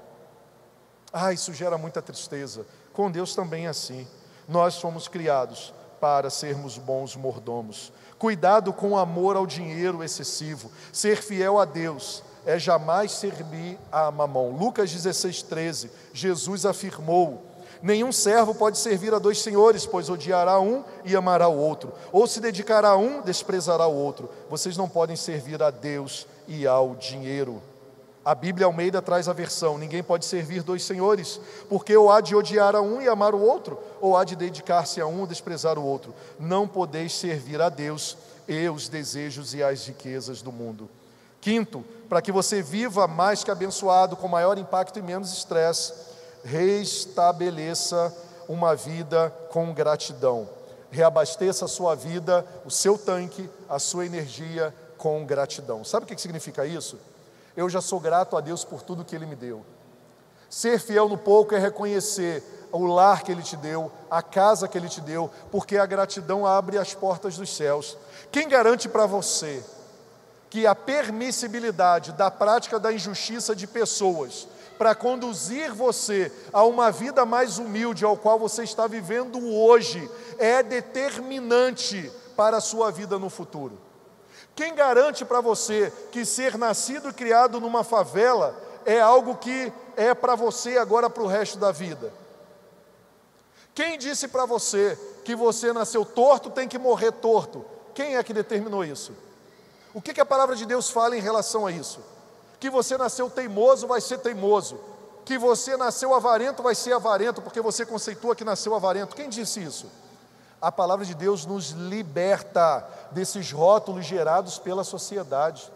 Speaker 1: Isso gera muita tristeza. Com Deus também é assim. Nós somos criados para sermos bons mordomos. Cuidado com o amor ao dinheiro excessivo. Ser fiel a Deus é jamais servir a mamão. Lucas 16:13, Jesus afirmou: nenhum servo pode servir a dois senhores, pois odiará um e amará o outro, ou se dedicará a um, desprezará o outro. Vocês não podem servir a Deus e ao dinheiro. A Bíblia Almeida traz a versão: ninguém pode servir dois senhores, porque ou há de odiar a um e amar o outro, ou há de dedicar-se a um e desprezar o outro. Não podeis servir a Deus e os desejos e as riquezas do mundo. Quinto, para que você viva mais que abençoado, com maior impacto e menos estresse, restabeleça uma vida com gratidão. Reabasteça a sua vida, o seu tanque, a sua energia com gratidão. Sabe o que significa isso? Eu já sou grato a Deus por tudo que Ele me deu. Ser fiel no pouco é reconhecer o lar que Ele te deu, a casa que Ele te deu, porque a gratidão abre as portas dos céus. Quem garante para você que a permissibilidade da prática da injustiça de pessoas para conduzir você a uma vida mais humilde, ao qual você está vivendo hoje, é determinante para a sua vida no futuro? Quem garante para você que ser nascido e criado numa favela é algo que é para você agora para o resto da vida? Quem disse para você que você nasceu torto, tem que morrer torto? Quem é que determinou isso? O que a palavra de Deus fala em relação a isso? Que você nasceu teimoso, vai ser teimoso. Que você nasceu avarento, vai ser avarento, porque você conceitua que nasceu avarento. Quem disse isso? A palavra de Deus nos liberta desses rótulos gerados pela sociedade.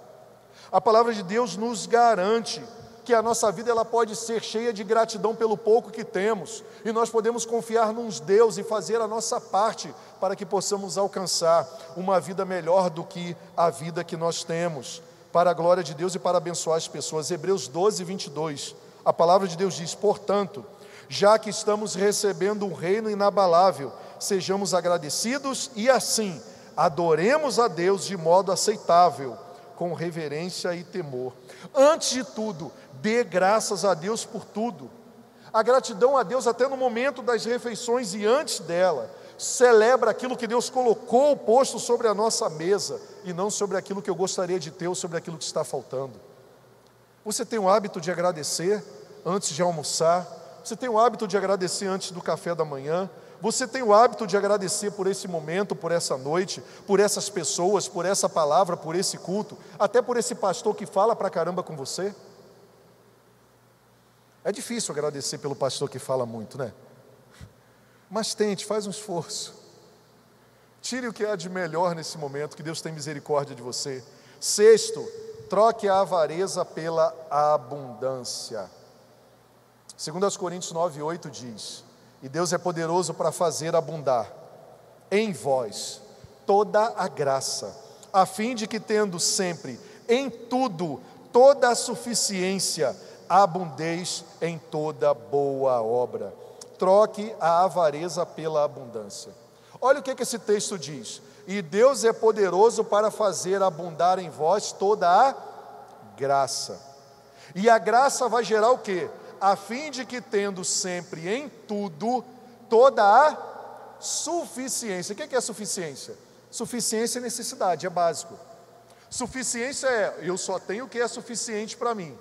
Speaker 1: A palavra de Deus nos garante que a nossa vida ela pode ser cheia de gratidão pelo pouco que temos, e nós podemos confiar num Deus e fazer a nossa parte para que possamos alcançar uma vida melhor do que a vida que nós temos, para a glória de Deus e para abençoar as pessoas. Hebreus 12:22, a palavra de Deus diz: portanto, já que estamos recebendo um reino inabalável, sejamos agradecidos e assim adoremos a Deus de modo aceitável, com reverência e temor. Antes de tudo, dê graças a Deus por tudo. A gratidão a Deus até no momento das refeições e antes dela. Celebra aquilo que Deus colocou posto sobre a nossa mesa, e não sobre aquilo que eu gostaria de ter ou sobre aquilo que está faltando. Você tem o hábito de agradecer antes de almoçar? Você tem o hábito de agradecer antes do café da manhã? Você tem o hábito de agradecer por esse momento, por essa noite, por essas pessoas, por essa palavra, por esse culto, até por esse pastor que fala pra caramba com você? É difícil agradecer pelo pastor que fala muito, né? Mas tente, faz um esforço. Tire o que há de melhor nesse momento, que Deus tem misericórdia de você. Sexto, troque a avareza pela abundância. 2 Coríntios 9:8 diz: e Deus é poderoso para fazer abundar em vós toda a graça, a fim de que, tendo sempre em tudo toda a suficiência, abundeis em toda boa obra. Troque a avareza pela abundância. Olha o que esse texto diz: e Deus é poderoso para fazer abundar em vós toda a graça. E a graça vai gerar o quê? A fim de que, tendo sempre em tudo toda a suficiência. O que é suficiência? Suficiência é necessidade, é básico. Suficiência é, eu só tenho o que é suficiente para mim.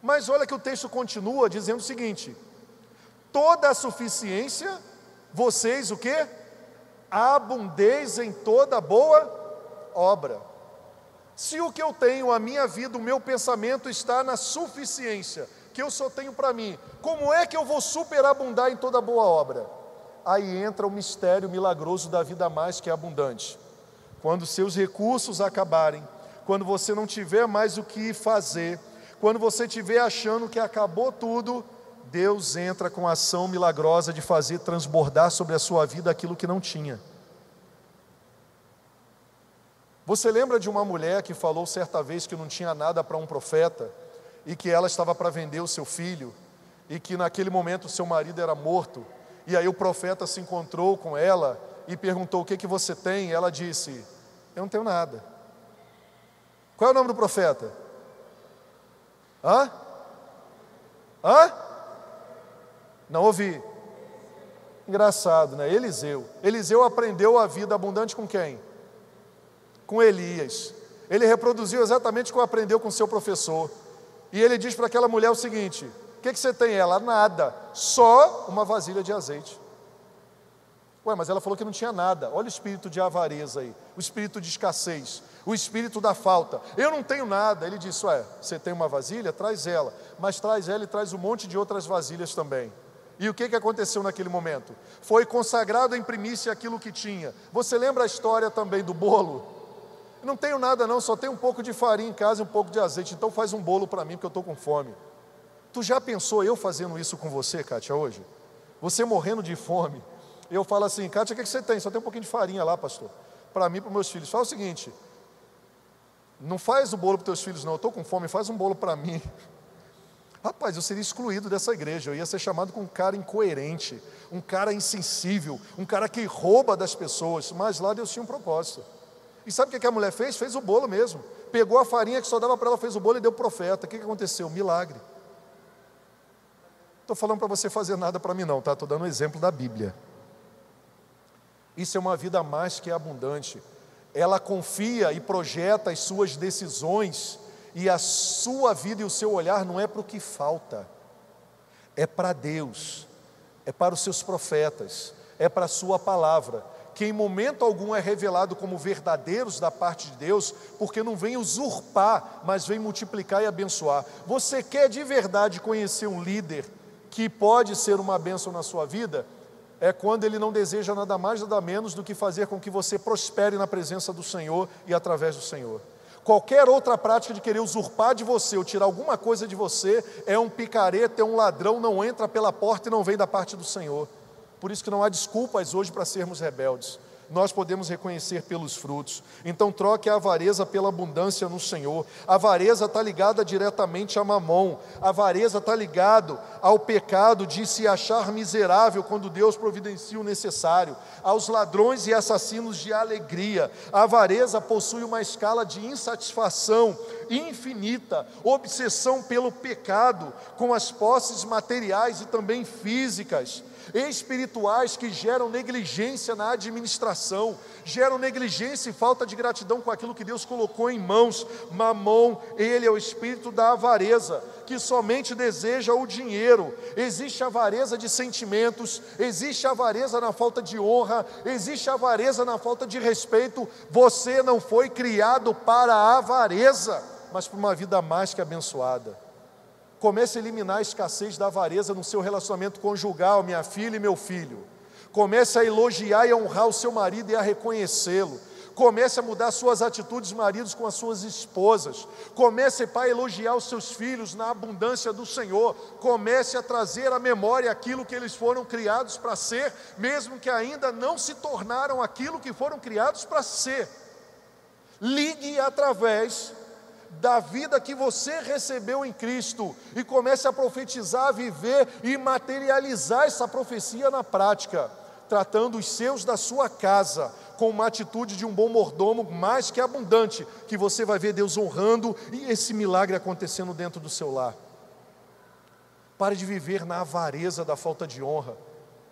Speaker 1: Mas olha que o texto continua dizendo o seguinte: toda a suficiência, vocês o quê? Abundeis em toda boa obra. Se o que eu tenho, a minha vida, o meu pensamento está na suficiência que eu só tenho para mim, como é que eu vou superabundar em toda boa obra? Aí entra o mistério milagroso da vida a mais, que é abundante. Quando seus recursos acabarem, quando você não tiver mais o que fazer, quando você estiver achando que acabou tudo, Deus entra com a ação milagrosa de fazer transbordar sobre a sua vida aquilo que não tinha. Você lembra de uma mulher que falou certa vez que não tinha nada para um profeta e que ela estava para vender o seu filho e que naquele momento o seu marido era morto, e aí o profeta se encontrou com ela e perguntou: o que você tem? E ela disse: eu não tenho nada. Qual é o nome do profeta? Hã? Não ouvi. Engraçado, né? Eliseu. Eliseu aprendeu a vida abundante com quem? Com Elias. Ele reproduziu exatamente o que aprendeu com seu professor. E ele diz para aquela mulher o seguinte: o que você tem? Ela: nada, só uma vasilha de azeite. Ué, mas ela falou que não tinha nada. Olha o espírito de avareza aí, o espírito de escassez, o espírito da falta. Eu não tenho nada. Ele disse: ué, você tem uma vasilha? Traz ela. Mas traz ela e traz um monte de outras vasilhas também. E o que aconteceu naquele momento? Foi consagrado em primícia aquilo que tinha. Você lembra a história também do bolo? Não tenho nada não, só tenho um pouco de farinha em casa e um pouco de azeite. Então faz um bolo para mim, porque eu estou com fome. Tu já pensou eu fazendo isso com você, Kátia, hoje? Você morrendo de fome. Eu falo assim: Kátia, o que você tem? Só tem um pouquinho de farinha lá, pastor. Para mim e para os meus filhos. Fala o seguinte: não faz o bolo para os teus filhos não, eu estou com fome, faz um bolo para mim. Rapaz, eu seria excluído dessa igreja. Eu ia ser chamado como um cara incoerente, um cara insensível, um cara que rouba das pessoas. Mas lá Deus tinha um propósito. E sabe o que a mulher fez? Fez o bolo mesmo. Pegou a farinha que só dava para ela, fez o bolo e deu para o profeta. O que aconteceu? Milagre. Estou falando para você fazer nada para mim não, tá? Estou dando um exemplo da Bíblia. Isso é uma vida mais que abundante. Ela confia e projeta as suas decisões, e a sua vida e o seu olhar não é para o que falta, é para Deus, é para os seus profetas, é para a sua palavra, que em momento algum é revelado como verdadeiros da parte de Deus, porque não vem usurpar, mas vem multiplicar e abençoar. Você quer de verdade conhecer um líder que pode ser uma bênção na sua vida? É quando ele não deseja nada mais, nada menos do que fazer com que você prospere na presença do Senhor e através do Senhor. Qualquer outra prática de querer usurpar de você ou tirar alguma coisa de você é um picareta, é um ladrão, não entra pela porta e não vem da parte do Senhor. Por isso que não há desculpas hoje para sermos rebeldes. Nós podemos reconhecer pelos frutos. Então troque a avareza pela abundância no Senhor. A avareza está ligada diretamente a mamon. A avareza está ligado ao pecado de se achar miserável quando Deus providencia o necessário, aos ladrões e assassinos de alegria. A avareza possui uma escala de insatisfação infinita, obsessão pelo pecado, com as posses materiais e também físicas, espirituais, que geram negligência na administração, geram negligência e falta de gratidão com aquilo que Deus colocou em mãos. Mamon, ele é o espírito da avareza, que somente deseja o dinheiro. Existe avareza de sentimentos, existe avareza na falta de honra, existe avareza na falta de respeito. Você não foi criado para a avareza, mas para uma vida mais que abençoada. Comece a eliminar a escassez da avareza no seu relacionamento conjugal, minha filha e meu filho. Comece a elogiar e a honrar o seu marido e a reconhecê-lo. Comece a mudar suas atitudes, maridos, com as suas esposas. Comece, pai, a elogiar os seus filhos na abundância do Senhor. Comece a trazer à memória aquilo que eles foram criados para ser, mesmo que ainda não se tornaram aquilo que foram criados para ser. Ligue através da vida que você recebeu em Cristo e comece a profetizar, viver e materializar essa profecia na prática, tratando os seus da sua casa com uma atitude de um bom mordomo mais que abundante, que você vai ver Deus honrando e esse milagre acontecendo dentro do seu lar. Pare de viver na avareza da falta de honra.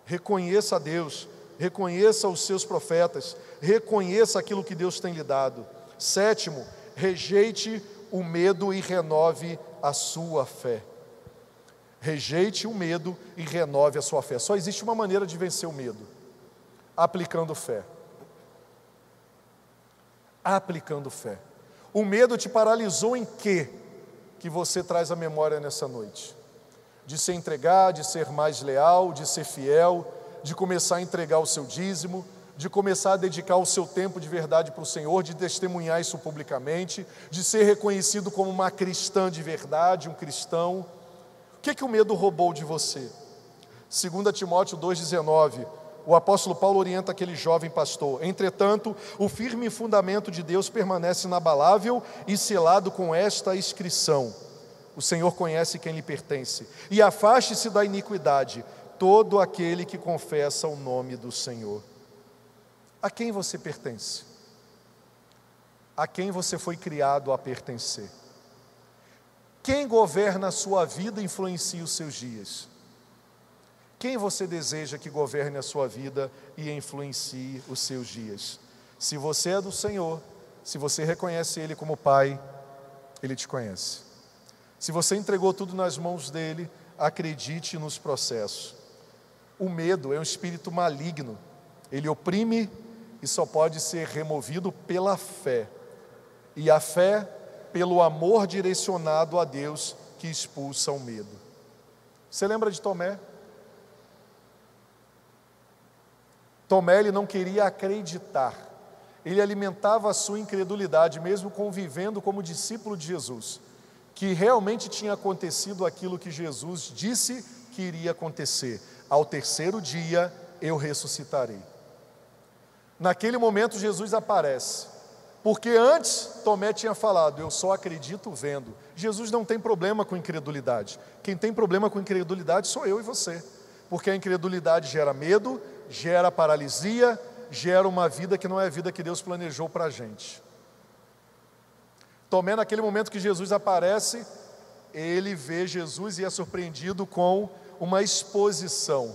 Speaker 1: Reconheça a Deus, reconheça os seus profetas, reconheça aquilo que Deus tem lhe dado. Sétimo, rejeite o medo e renove a sua fé. Rejeite o medo e renove a sua fé. Só existe uma maneira de vencer o medo: aplicando fé. Aplicando fé. O medo te paralisou em quê? Que você traz à memória nessa noite? De se entregar, de ser mais leal, de ser fiel, de começar a entregar o seu dízimo, de começar a dedicar o seu tempo de verdade para o Senhor, de testemunhar isso publicamente, de ser reconhecido como uma cristã de verdade, um cristão. O que o medo roubou de você? 2 Timóteo 2,19, o apóstolo Paulo orienta aquele jovem pastor: entretanto, o firme fundamento de Deus permanece inabalável e selado com esta inscrição: o Senhor conhece quem lhe pertence, e afaste-se da iniquidade todo aquele que confessa o nome do Senhor. A quem você pertence? A quem você foi criado a pertencer? Quem governa a sua vida e influencia os seus dias? Quem você deseja que governe a sua vida e influencie os seus dias? Se você é do Senhor, se você reconhece Ele como Pai, Ele te conhece. Se você entregou tudo nas mãos dEle, acredite nos processos. O medo é um espírito maligno, ele oprime e só pode ser removido pela fé. E a fé, pelo amor direcionado a Deus, que expulsa o medo. Você lembra de Tomé? Tomé, ele não queria acreditar. Ele alimentava a sua incredulidade, mesmo convivendo como discípulo de Jesus, que realmente tinha acontecido aquilo que Jesus disse que iria acontecer: ao terceiro dia eu ressuscitarei. Naquele momento Jesus aparece, porque antes Tomé tinha falado: eu só acredito vendo. Jesus não tem problema com incredulidade. Quem tem problema com incredulidade sou eu e você, porque a incredulidade gera medo, gera paralisia, gera uma vida que não é a vida que Deus planejou para a gente. Tomé, naquele momento que Jesus aparece, ele vê Jesus e é surpreendido com uma exposição.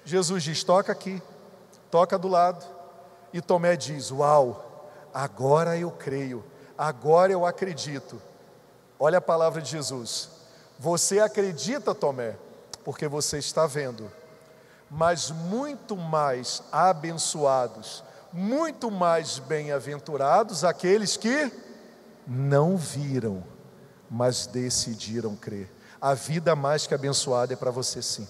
Speaker 1: Jesus diz: toca aqui, toca do lado. E Tomé diz: uau, agora eu creio, agora eu acredito. Olha a palavra de Jesus: você acredita, Tomé, porque você está vendo. Mas muito mais abençoados, muito mais bem-aventurados aqueles que não viram, mas decidiram crer. A vida mais que abençoada é para você, sim.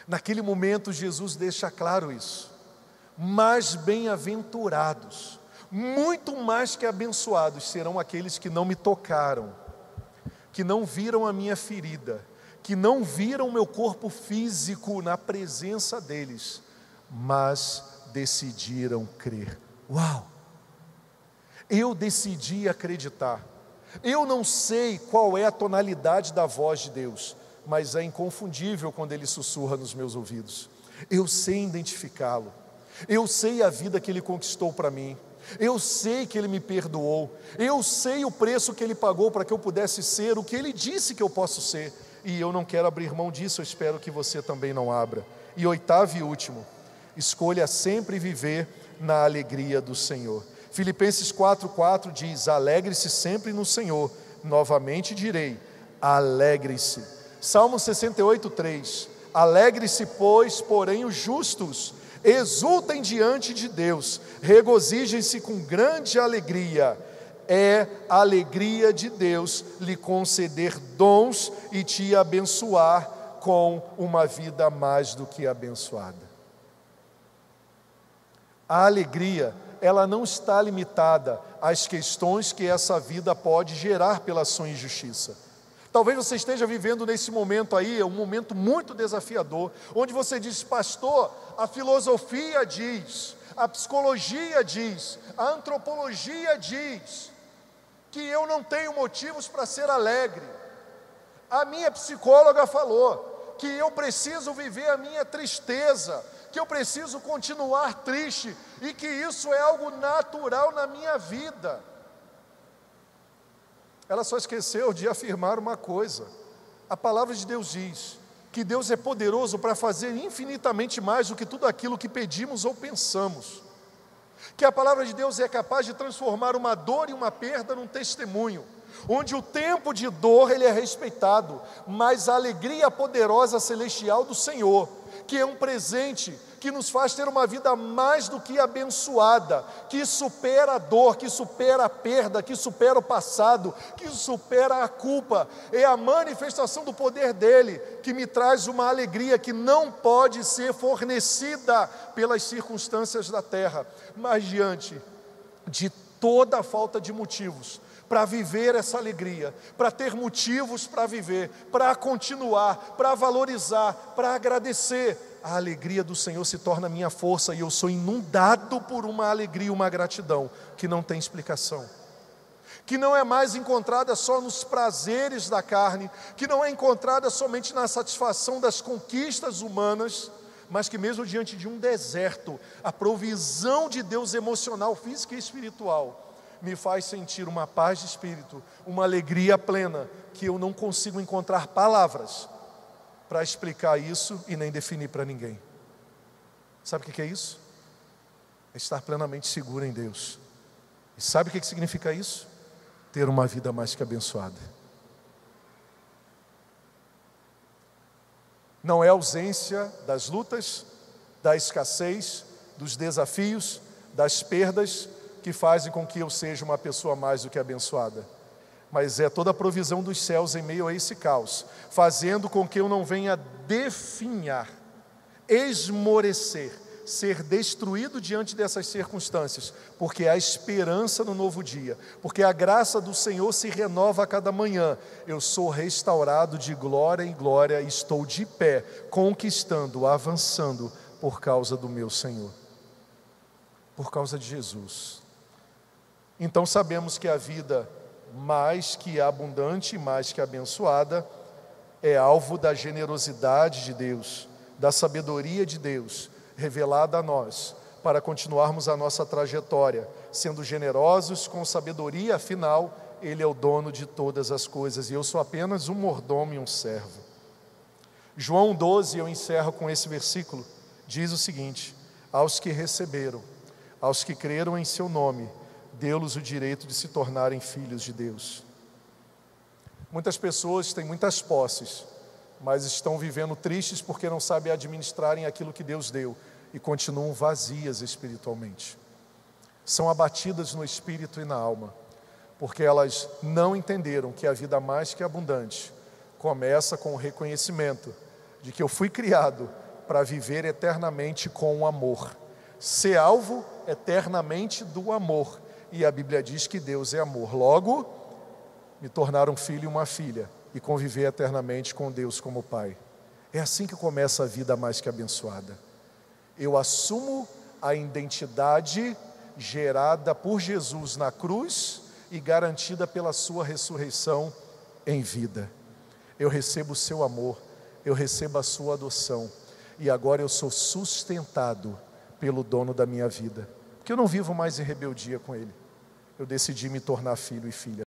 Speaker 1: Naquele momento Jesus deixa claro isso. Mais bem-aventurados, muito mais que abençoados serão aqueles que não me tocaram, que não viram a minha ferida, que não viram o meu corpo físico na presença deles, mas decidiram crer. Uau! Eu decidi acreditar. Eu não sei qual é a tonalidade da voz de Deus, mas é inconfundível quando Ele sussurra nos meus ouvidos. Eu sei identificá-lo. Eu sei a vida que Ele conquistou para mim. Eu sei que Ele me perdoou. Eu sei o preço que Ele pagou para que eu pudesse ser o que Ele disse que eu posso ser. E eu não quero abrir mão disso, eu espero que você também não abra. E oitavo e último, escolha sempre viver na alegria do Senhor. Filipenses 4,4 diz: alegre-se sempre no Senhor. Novamente direi: alegre-se. Salmo 68,3: alegre-se, pois, porém, os justos exultem diante de Deus, regozijem-se com grande alegria. É a alegria de Deus lhe conceder dons e te abençoar com uma vida mais do que abençoada. A alegria, ela não está limitada às questões que essa vida pode gerar pela sua injustiça. Talvez você esteja vivendo nesse momento aí, um momento muito desafiador, onde você diz: pastor, a filosofia diz, a psicologia diz, a antropologia diz que eu não tenho motivos para ser alegre. A minha psicóloga falou que eu preciso viver a minha tristeza, que eu preciso continuar triste e que isso é algo natural na minha vida. Ela só esqueceu de afirmar uma coisa: a palavra de Deus diz que Deus é poderoso para fazer infinitamente mais do que tudo aquilo que pedimos ou pensamos, que a palavra de Deus é capaz de transformar uma dor e uma perda num testemunho, onde o tempo de dor ele é respeitado, mas a alegria poderosa celestial do Senhor, que é um presente que nos faz ter uma vida mais do que abençoada, que supera a dor, que supera a perda, que supera o passado, que supera a culpa. É a manifestação do poder dele que me traz uma alegria que não pode ser fornecida pelas circunstâncias da terra, mas diante de toda a falta de motivos para viver essa alegria, para ter motivos para viver, para continuar, para valorizar, para agradecer, a alegria do Senhor se torna minha força e eu sou inundado por uma alegria, uma gratidão que não tem explicação, que não é mais encontrada só nos prazeres da carne, que não é encontrada somente na satisfação das conquistas humanas, mas que mesmo diante de um deserto, a provisão de Deus emocional, física e espiritual, me faz sentir uma paz de espírito, uma alegria plena, que eu não consigo encontrar palavras para explicar isso e nem definir para ninguém. Sabe o que é isso? É estar plenamente seguro em Deus. E sabe o que significa isso? Ter uma vida mais que abençoada. Não é a ausência das lutas, da escassez, dos desafios, das perdas que fazem com que eu seja uma pessoa mais do que abençoada, mas é toda a provisão dos céus em meio a esse caos, fazendo com que eu não venha definhar, esmorecer, ser destruído diante dessas circunstâncias, porque há esperança no novo dia, porque a graça do Senhor se renova a cada manhã. Eu sou restaurado de glória em glória e estou de pé, conquistando, avançando por causa do meu Senhor, por causa de Jesus. Então sabemos que a vida mais que abundante, mais que abençoada, é alvo da generosidade de Deus, da sabedoria de Deus, revelada a nós, para continuarmos a nossa trajetória, sendo generosos com sabedoria, afinal, Ele é o dono de todas as coisas, e eu sou apenas um mordomo e um servo. João 12, eu encerro com esse versículo, diz o seguinte: aos que receberam, aos que creram em seu nome, deu-lhes o direito de se tornarem filhos de Deus. Muitas pessoas têm muitas posses, mas estão vivendo tristes porque não sabem administrarem aquilo que Deus deu e continuam vazias espiritualmente. São abatidas no espírito e na alma, porque elas não entenderam que a vida mais que abundante começa com o reconhecimento de que eu fui criado para viver eternamente com o amor, ser alvo eternamente do amor. E a Bíblia diz que Deus é amor. Logo, me tornar um filho e uma filha e conviver eternamente com Deus como Pai. É assim que começa a vida mais que abençoada. Eu assumo a identidade gerada por Jesus na cruz e garantida pela sua ressurreição em vida. Eu recebo o seu amor, eu recebo a sua adoção e agora eu sou sustentado pelo dono da minha vida, porque eu não vivo mais em rebeldia com Ele. Eu decidi me tornar filho e filha